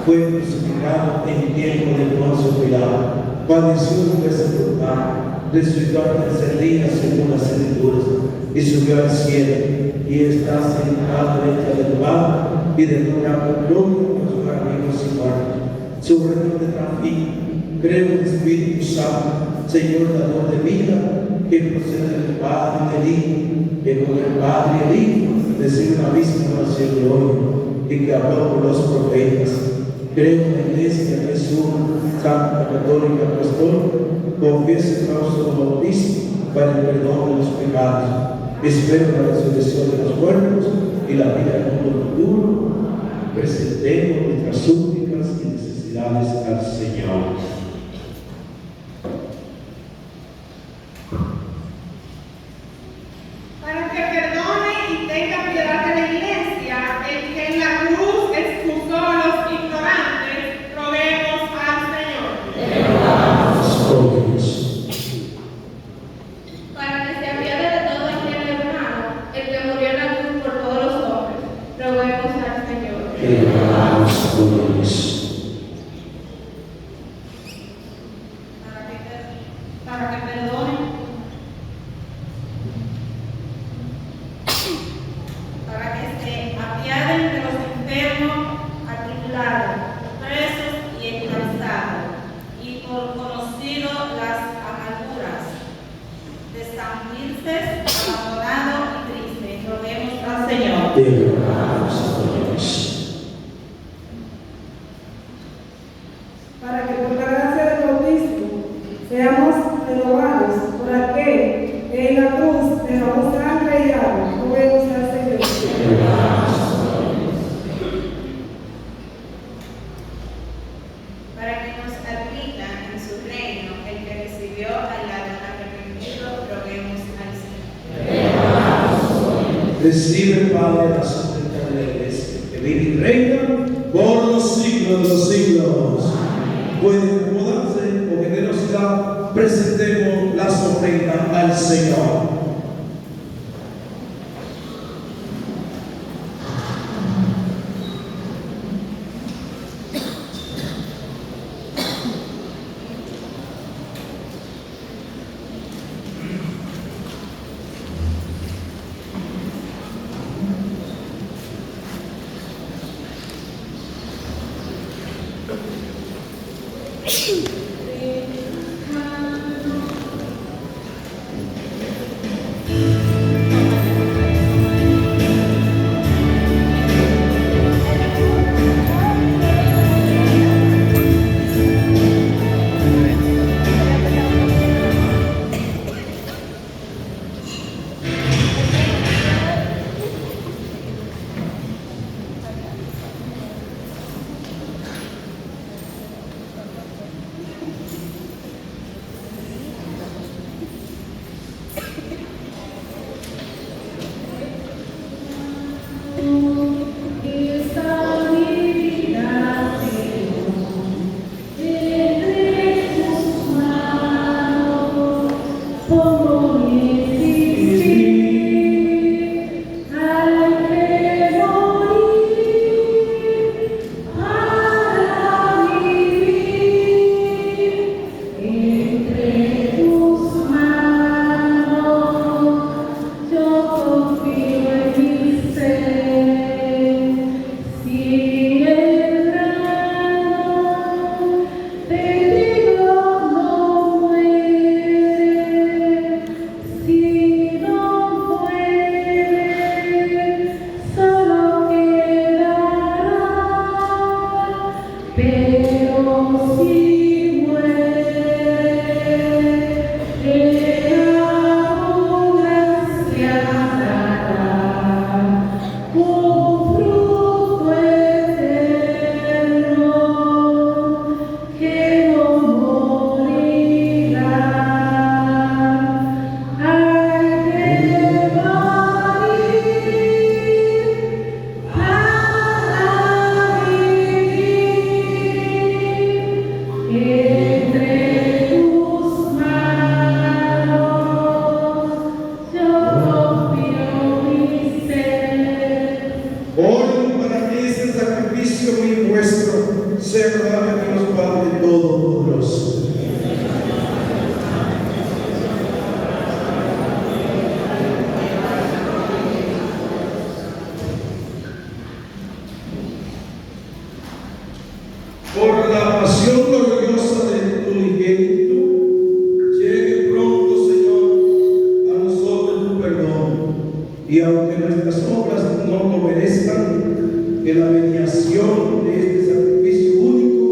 Fue crucificado en tiempo de Poncio Pilato, padeció fue sepultado, resucitó al tercer día según las Escrituras, y subió al cielo, y está sentado a la derecha del Padre, y desnudará con gloria a juzgar vivos y muertos. Su reino tendrá fin. Creo en el Espíritu Santo, Señor dador de vida, que procede del Padre y del Hijo, que con el Padre y el Hijo recibe una misma oración de gloria, y que habló por los profetas. Creo en la Iglesia que es una, Santa, Católica, Apostólica, confieso el claustro del bautismo para el perdón de los pecados. Espero la resurrección de los muertos y la vida del mundo futuro. Presentemos nuestras súplicas y necesidades al Señor. Para que perdone y tenga piedad de la Iglesia, el que en la cruz excusó a los ignorantes, roguemos al Señor. Para que se apiade de todo aquel hermano, el que murió en la cruz por todos los hombres, roguemos al Señor. Para que perdone, para que se apiaden de los enfermos, atribulados, presos y esclavizados, y por conocido las amarguras de San Wilces, abandonado y triste, roguemos al Señor. Para que por la gracia del bautismo seamos renovados por aquel que en la cruz derramó sangre y agua, roguemos al Señor. Para que nos admita en su reino el que recibió al ladrón arrepentido, roguemos al Señor. Recibe, Padre, la súplica de la Iglesia, que vive y reina por los siglos de los siglos. Pueden acomodarse con generosidad, presentemos las ofrendas al Señor. pero si muere, aún gracia dará, con fruto eterno que no morirá. Hay que morir para vivir entre tus manos. Yo confío mi ser. Oren para que este sacrificio mío y vuestro sea agradable a Dios Padre Todopoderoso. Por la pasión gloriosa de tu unigénito, llegue pronto, Señor, a nosotros tu perdón. Y aunque nuestras obras no lo merezcan, que la mediación de este sacrificio único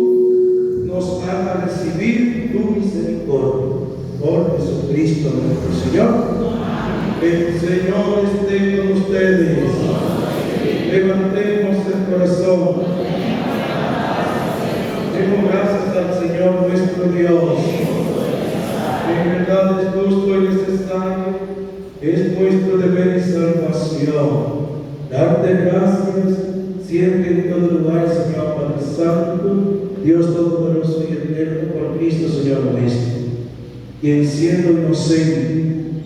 nos haga recibir tu misericordia. Por Jesucristo nuestro Señor. El Señor esté con ustedes. Levantemos el corazón. Demos gracias al Señor nuestro Dios. En verdad es justo y necesario, es nuestro deber y salvación. Darte gracias siempre en todo lugar, Señor Padre Santo, Dios Todopoderoso y Eterno, por Cristo, Señor nuestro, quien siendo inocente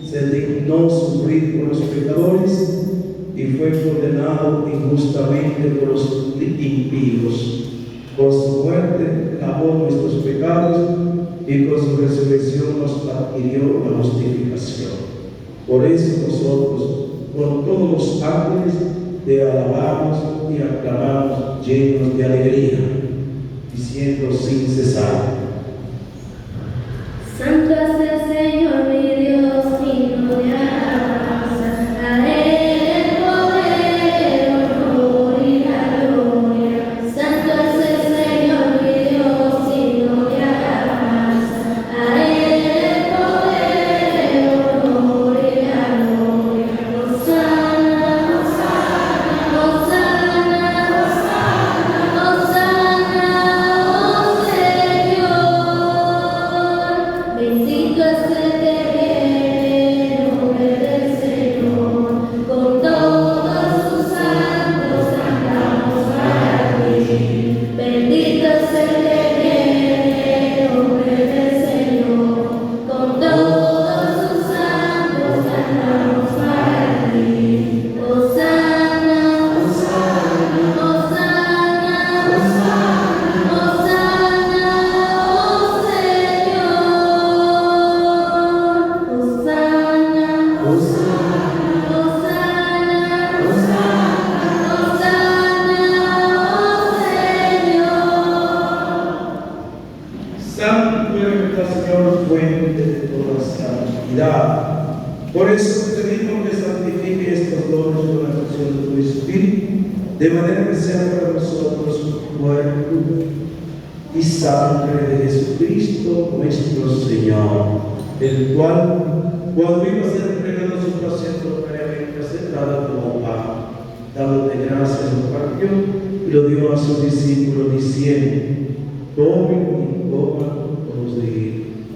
se dignó sufrir por los pecadores y fue condenado injustamente por los impíos. Por su muerte lavó nuestros pecados y con su resurrección nos adquirió la justificación. Por eso nosotros, con todos los ángeles, te alabamos y aclamamos llenos de alegría, diciendo sin cesar: Santo es el Señor mi Dios, digno de alabanza. A Él el poder, honor y la gloria. Santo es el Señor mi Dios, digno de alabanza. A Él el poder, honor y la gloria. Hosana, Hosana, Hosana, Hosana, oh Señor. Bendito es el que viene en nombre del Señor. Con todos sus santos cantamos para ti. Bendito es el que viene en nombre del Señor. Con todos sus santos cantamos para ti. Hosana, Hosana, Hosana, Hosana, oh Señor. Hosana, Hosana, Hosana, oh Señor. Santo eres, Señor, fuente de toda santidad. Por eso te pedimos que santifique estos dones con la acción de tu Espíritu, de manera que sea para nosotros cuerpo y sangre de Jesucristo nuestro Señor, el cual, cuando iba a ser entregado a su pasión previamente aceptado como pan, dándote gracias, lo partió y lo dio a sus discípulos, diciendo: tomen y coman todos de él,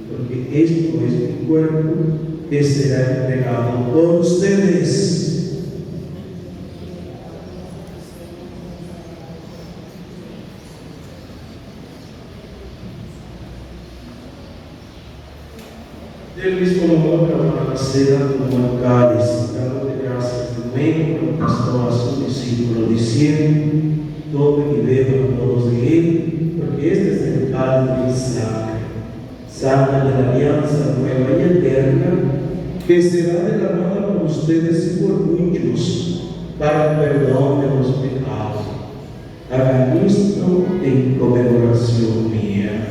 porque esto es mi cuerpo que será entregado por ustedes. Del mismo modo, para la cena como el cáliz, dándote gracias, luego pasó a sus discípulos, diciendo: tomen y beban todos de él, porque este es el cáliz de mi sangre de la alianza nueva y eterna, que será derramada por ustedes y por muchos para el perdón de los pecados. Hagan esto en conmemoración mía.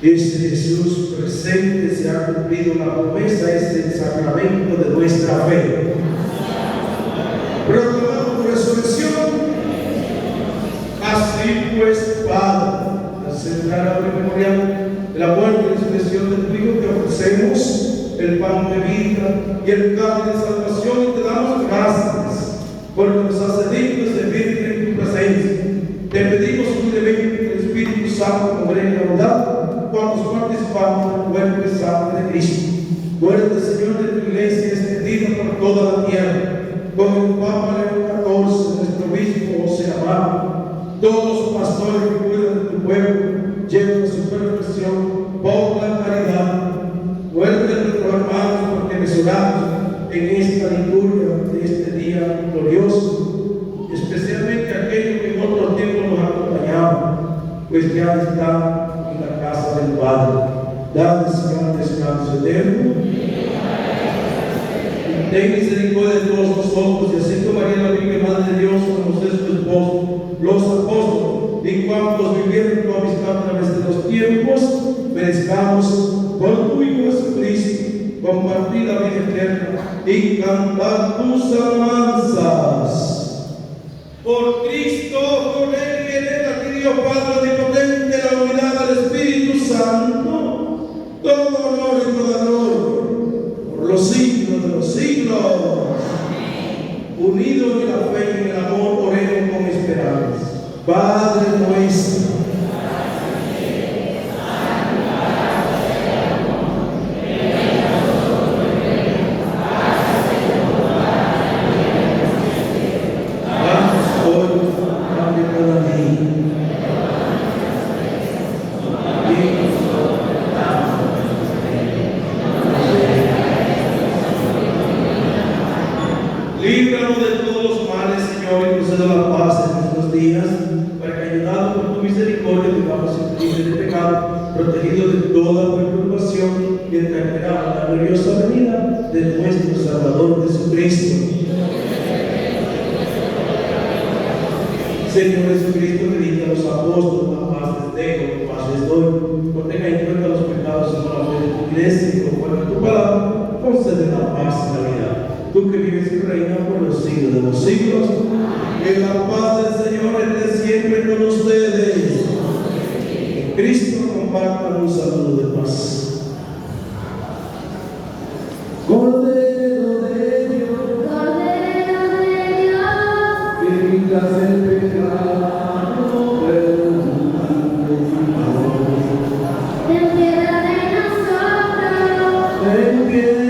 Este Jesús presente se ha cumplido la promesa, es el sacramento de nuestra fe. Proclamamos tu resurrección. Así pues, Padre, al celebrar la memorial de la muerte y resurrección de tu Hijo, te ofrecemos el pan de vida y el cáliz de salvación y te damos gracias porque nos hace dignos de vivir en tu presencia. Te pedimos humildemente que el Espíritu Santo congregue la bondad cuando participamos del cuerpo y sangre de Cristo. Muerte, Señor, de tu iglesia extendida por toda la tierra, con el Papa León XIV, nuestro obispo José Amado, todos los pastores que cuidan de tu pueblo, lleven a su perfección por la caridad. Muerte de nuestros hermanos porque mencionamos en esta liturgia de este día glorioso, especialmente aquellos que en otro tiempo nos acompañaban, pues ya están en la casa del Padre. Dale, Señor, descanso eterno. Ten misericordia de todos nosotros, y así como María, la Virgen Madre de Dios, con José su esposo, los apóstoles, y cuantos vivieron tu amistad a través de los tiempos, merezcamos por tu Hijo Jesucristo compartir la vida eterna y cantar tus alabanzas. Por Cristo, con Él y en Él, a ti Dios Padre omnipotente, la unidad del Espíritu Santo, todo honor y toda gloria, por los siglos de los siglos. Unidos en la fe y en el amor, oremos con esperanza. Padre nuestro, líbranos de todos los males, Señor, y conceda la paz en nuestros días, para que, ayudados por tu misericordia, vivamos libres de pecado, protegidos de toda perturbación y encarcelados la gloriosa venida de nuestro Salvador Jesucristo. Señor Jesucristo, que dijiste a los apóstoles, la paz les dejo, paz les doy. No tenga en cuenta los pecados, sino la fe de tu iglesia, y conforme a tu palabra, concede la paz y la vida. Tú que vives y reinas por los siglos de los siglos, que la paz del Señor esté siempre con ustedes. Que Cristo comparta un saludo de paz. Cordero de Dios, que quitas el pecado del mundo. Ten piedad de nosotros. Ten piedad.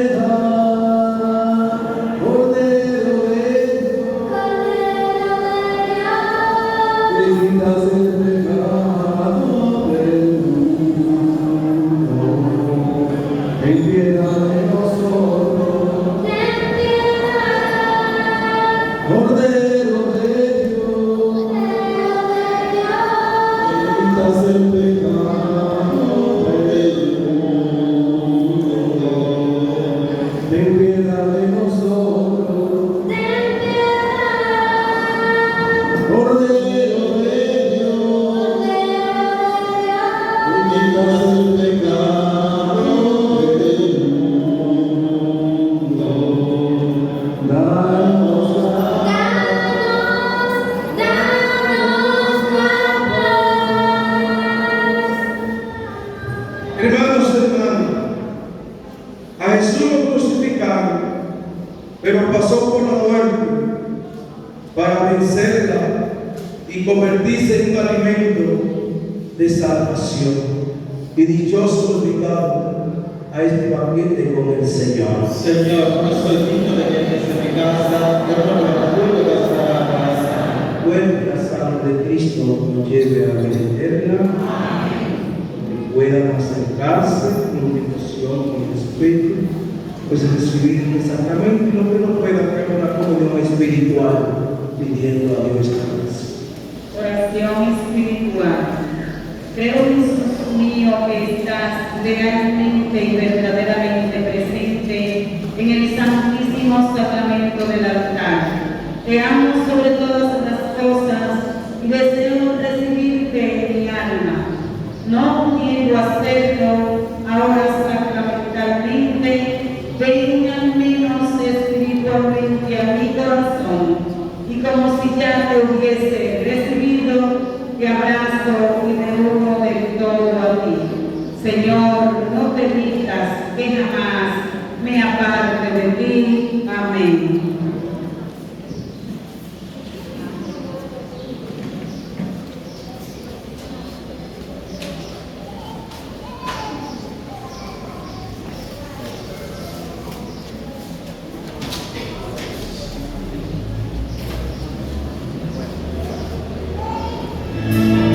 Pero pasó por la muerte para vencerla y convertirse en un alimento de salvación. Y dichoso los invitados a este banquete con el Señor. Señor, no soy digno de que entres en mi casa, pero no me acuerdo de la casa. Vuelve la sangre de Cristo nos lleve a la vida eterna. Que puedan acercarse con devoción, con respeto, pues recibir el sacramento, y lo que no pueda hacer una comunión espiritual, pidiendo a Dios gracia. Oración espiritual. Creo, Jesús mío, que estás realmente y verdaderamente presente en el santísimo sacramento del altar. Te amo sobre todas las cosas y deseo recibirte en mi alma. No pudiendo hacerlo ahora sacramentalmente, ven al menos espiritualmente a mi corazón, y como si ya te hubiese recibido, te abrazo y me uno del todo a ti. Señor, no permitas que jamás me aparte de ti. Amén. Ay,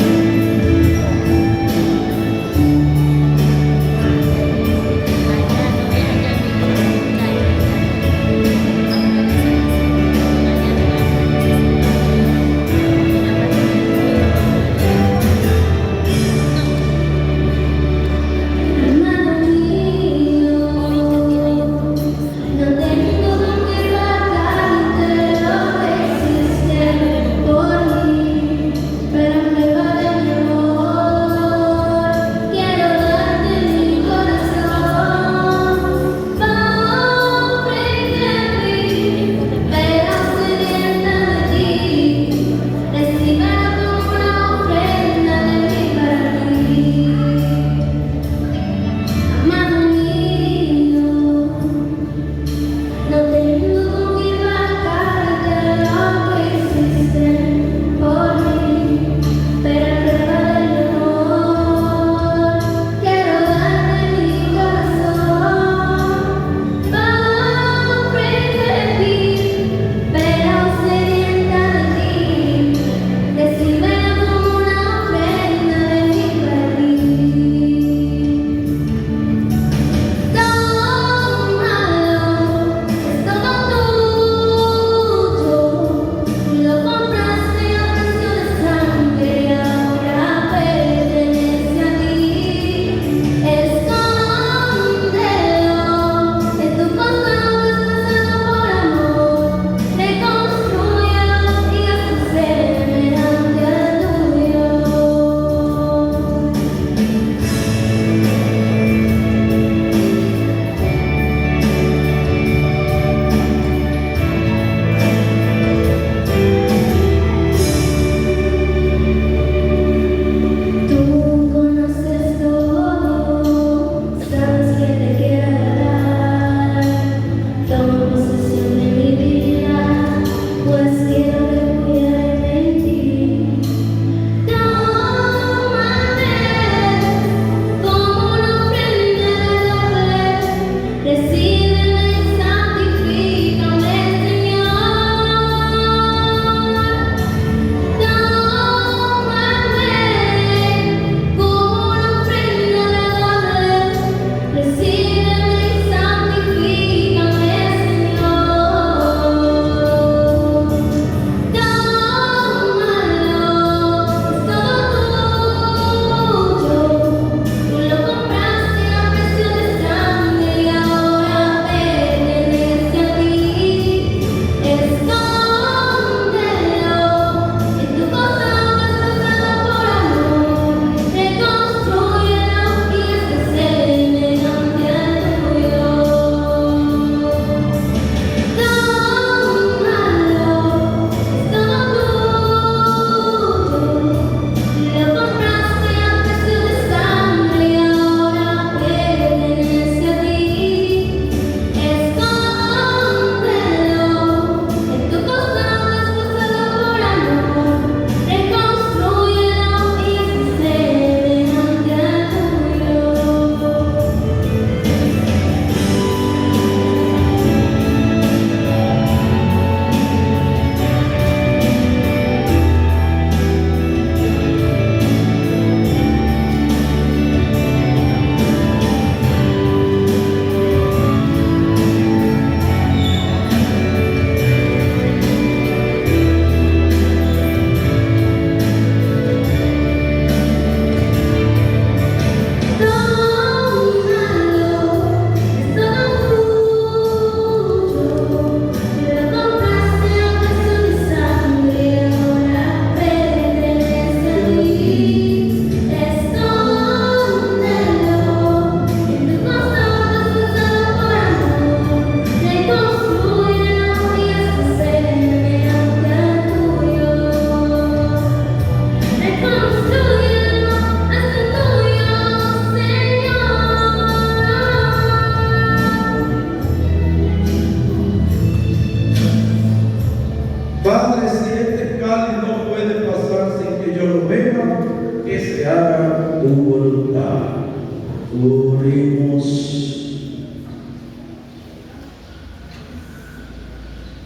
Oremos.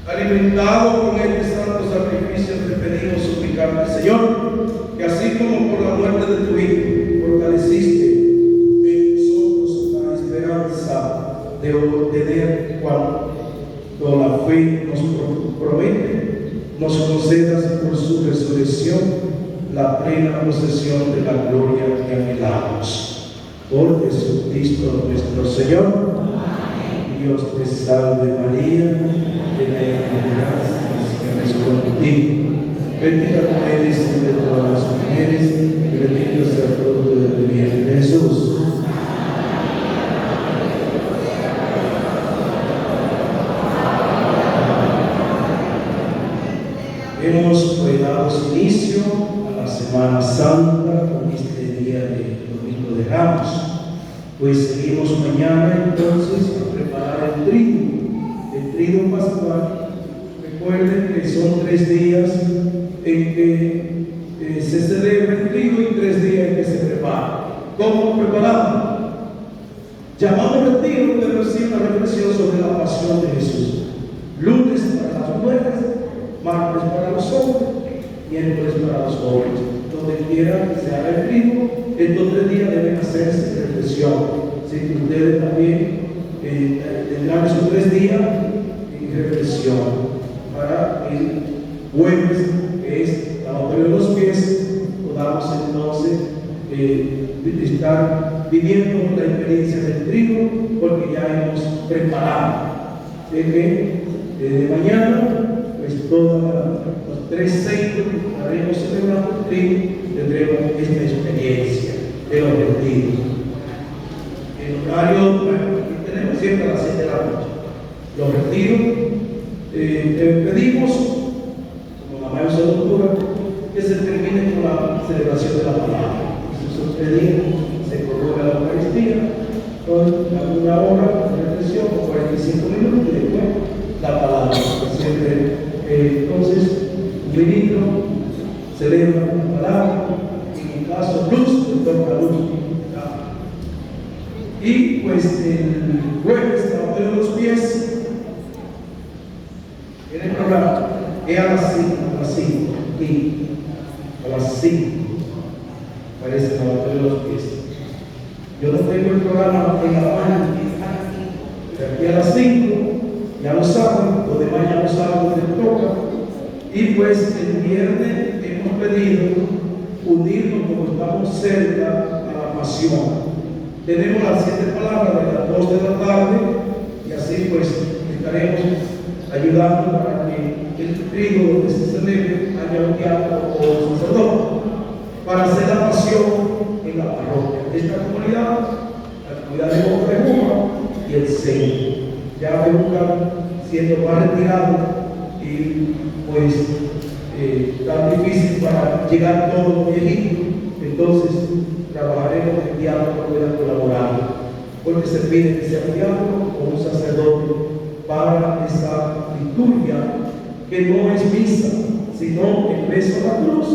Alimentado con este santo sacrificio, te pedimos suplicarte, Señor, que así como por la muerte de tu Hijo fortaleciste en nosotros la esperanza de obtener cuanto la fe nos promete, nos concedas por su resurrección la plena posesión de la gloria que anhelamos. Por Jesucristo nuestro Señor. Amén. Dios te salve María, llena de gracia, el Señor es contigo. Bendita tú eres entre todas las mujeres, y bendito sea el fruto de tu vientre, Jesús. Hemos dado inicio a la Semana Santa con este día de Domingo de Ramos. Pues seguimos mañana entonces a preparar el triduo pascual. Recuerden que son 3 días en que se celebra el triduo y 3 días en que se prepara. ¿Cómo preparamos? Llamamos el triduo, pero sí una reflexión sobre la pasión de Jesús. Lunes para las mujeres, martes para los hombres, miércoles para los jóvenes. Donde quiera que se haga el triduo, estos 3 días deben hacerse reflexión. Así que ustedes también tendrán esos 3 días en reflexión. Para el jueves, que es lavatorio de los pies, podamos entonces estar viviendo la experiencia del triduo, porque ya hemos preparado. Desde mañana, pues todos los 3 centros que estaremos celebrando el triduo, tendremos esta experiencia de los retiros. El horario, bueno, aquí tenemos siempre a las 7 de la noche. Los retiros, pedimos, como la mayor doctora, que se termine con la celebración de la palabra. Nosotros pedimos, se prorroga la Eucaristía con alguna hora de reflexión, o 45 minutos, y después la palabra. Siempre, entonces, un ministro celebra la palabra, en mi caso, luz, le toca luz. Y pues el jueves, lavatorio de los pies, en el programa, es a las 5, aquí, a las 5, parece el lavatorio de los pies. Yo no tengo el programa en la mañana, de aquí a las 5, ya lo saben, los demás ya lo saben, les toca. Y pues el viernes hemos pedido unirnos como estamos cerca a la pasión. Tenemos las 7 palabras de las 2 de la tarde, y así pues estaremos ayudando para que el triduo donde se celebre haya un diácono o un sacerdote para hacer la pasión en la parroquia de esta comunidad, la comunidad de Boca de Juba y el centro. Ya me buscan siendo más retirado y pues tan difícil para llegar todos los viejitos. Entonces trabajaremos en el diálogo que pueda colaborar, porque se pide que sea un diálono o un sacerdote para esa liturgia que no es misa, sino el beso a la cruz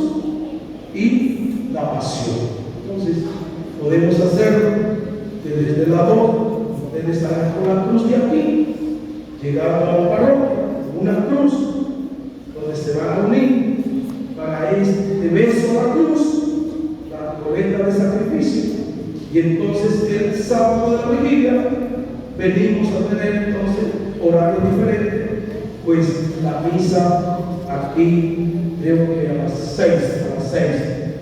y la pasión. Entonces podemos hacerlo que desde el lado ustedes estarán con la cruz de aquí, llegar a la parroquia, una cruz donde se van a unir para este beso a la cruz, la coleta de sacrificio. Y entonces el sábado de la vigilia venimos a tener entonces horario diferente, pues la misa aquí creo que a las 6,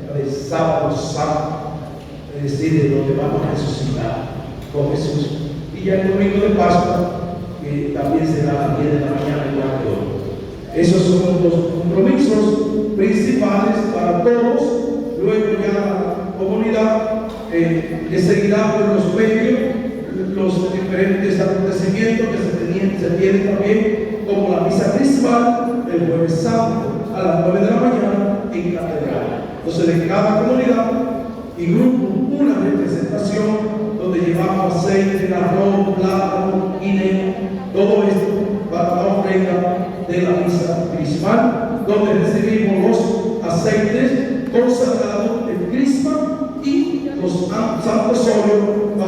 la de sábado santo, es decir, de donde vamos a resucitar con Jesús. Y ya el domingo de Pascua, que también será a las 10 de la mañana igual que hoy. Esos son los compromisos principales para todos. Luego ya la comunidad que seguirá por los medios los diferentes acontecimientos que se tienen también, como la misa crismal el jueves santo a las 9 de la mañana en catedral. Entonces de cada comunidad y grupo una representación donde llevamos aceite, arroz, plátano, guineo, todo esto para la ofrenda de la misa crismal, donde recibimos los aceites consagrados en crisma y los santos óleos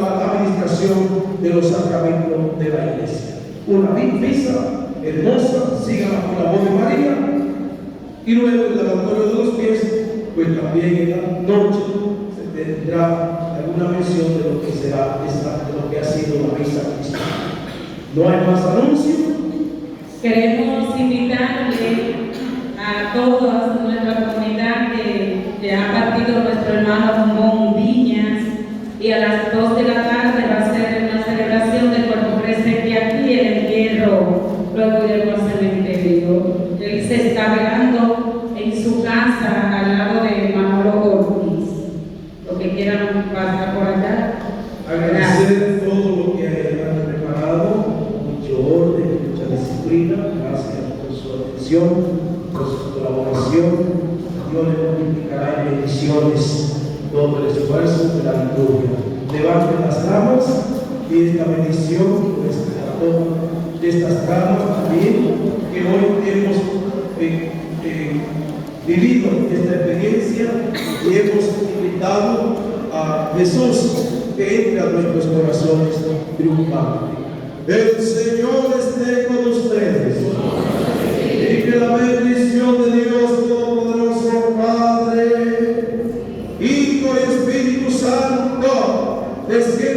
celebración de los sacramentos de la Iglesia. Una misa hermosa, síganla con la voz de María, y luego el lavatorio de los pies, pues también en la noche se tendrá alguna mención de lo que será de lo que ha sido la misa cristiana. No hay más anuncio. Queremos invitarle a toda nuestra comunidad que ha partido nuestro hermano Ramón Viñas, y a las 2 de la tarde va a ser una celebración del cuerpo presente aquí, el entierro, luego iremos al cementerio. Él se está velando en su casa al lado de Manolo Ortiz. Lo que quieran pasar por allá. Agradecer todo lo que han preparado, mucho orden, mucha disciplina. Gracias por su atención, por su colaboración. Dios le multiplicará en bendiciones todo el esfuerzo de la liturgia. Levanten las ramas y esta bendición, pues, a todas de estas ramas también, que hoy hemos vivido esta experiencia y hemos invitado a Jesús que entre a nuestros corazones triunfante. El Señor esté con ustedes. Y que la bendición de Dios Todopoderoso, Padre, Hijo y Espíritu Santo, descienda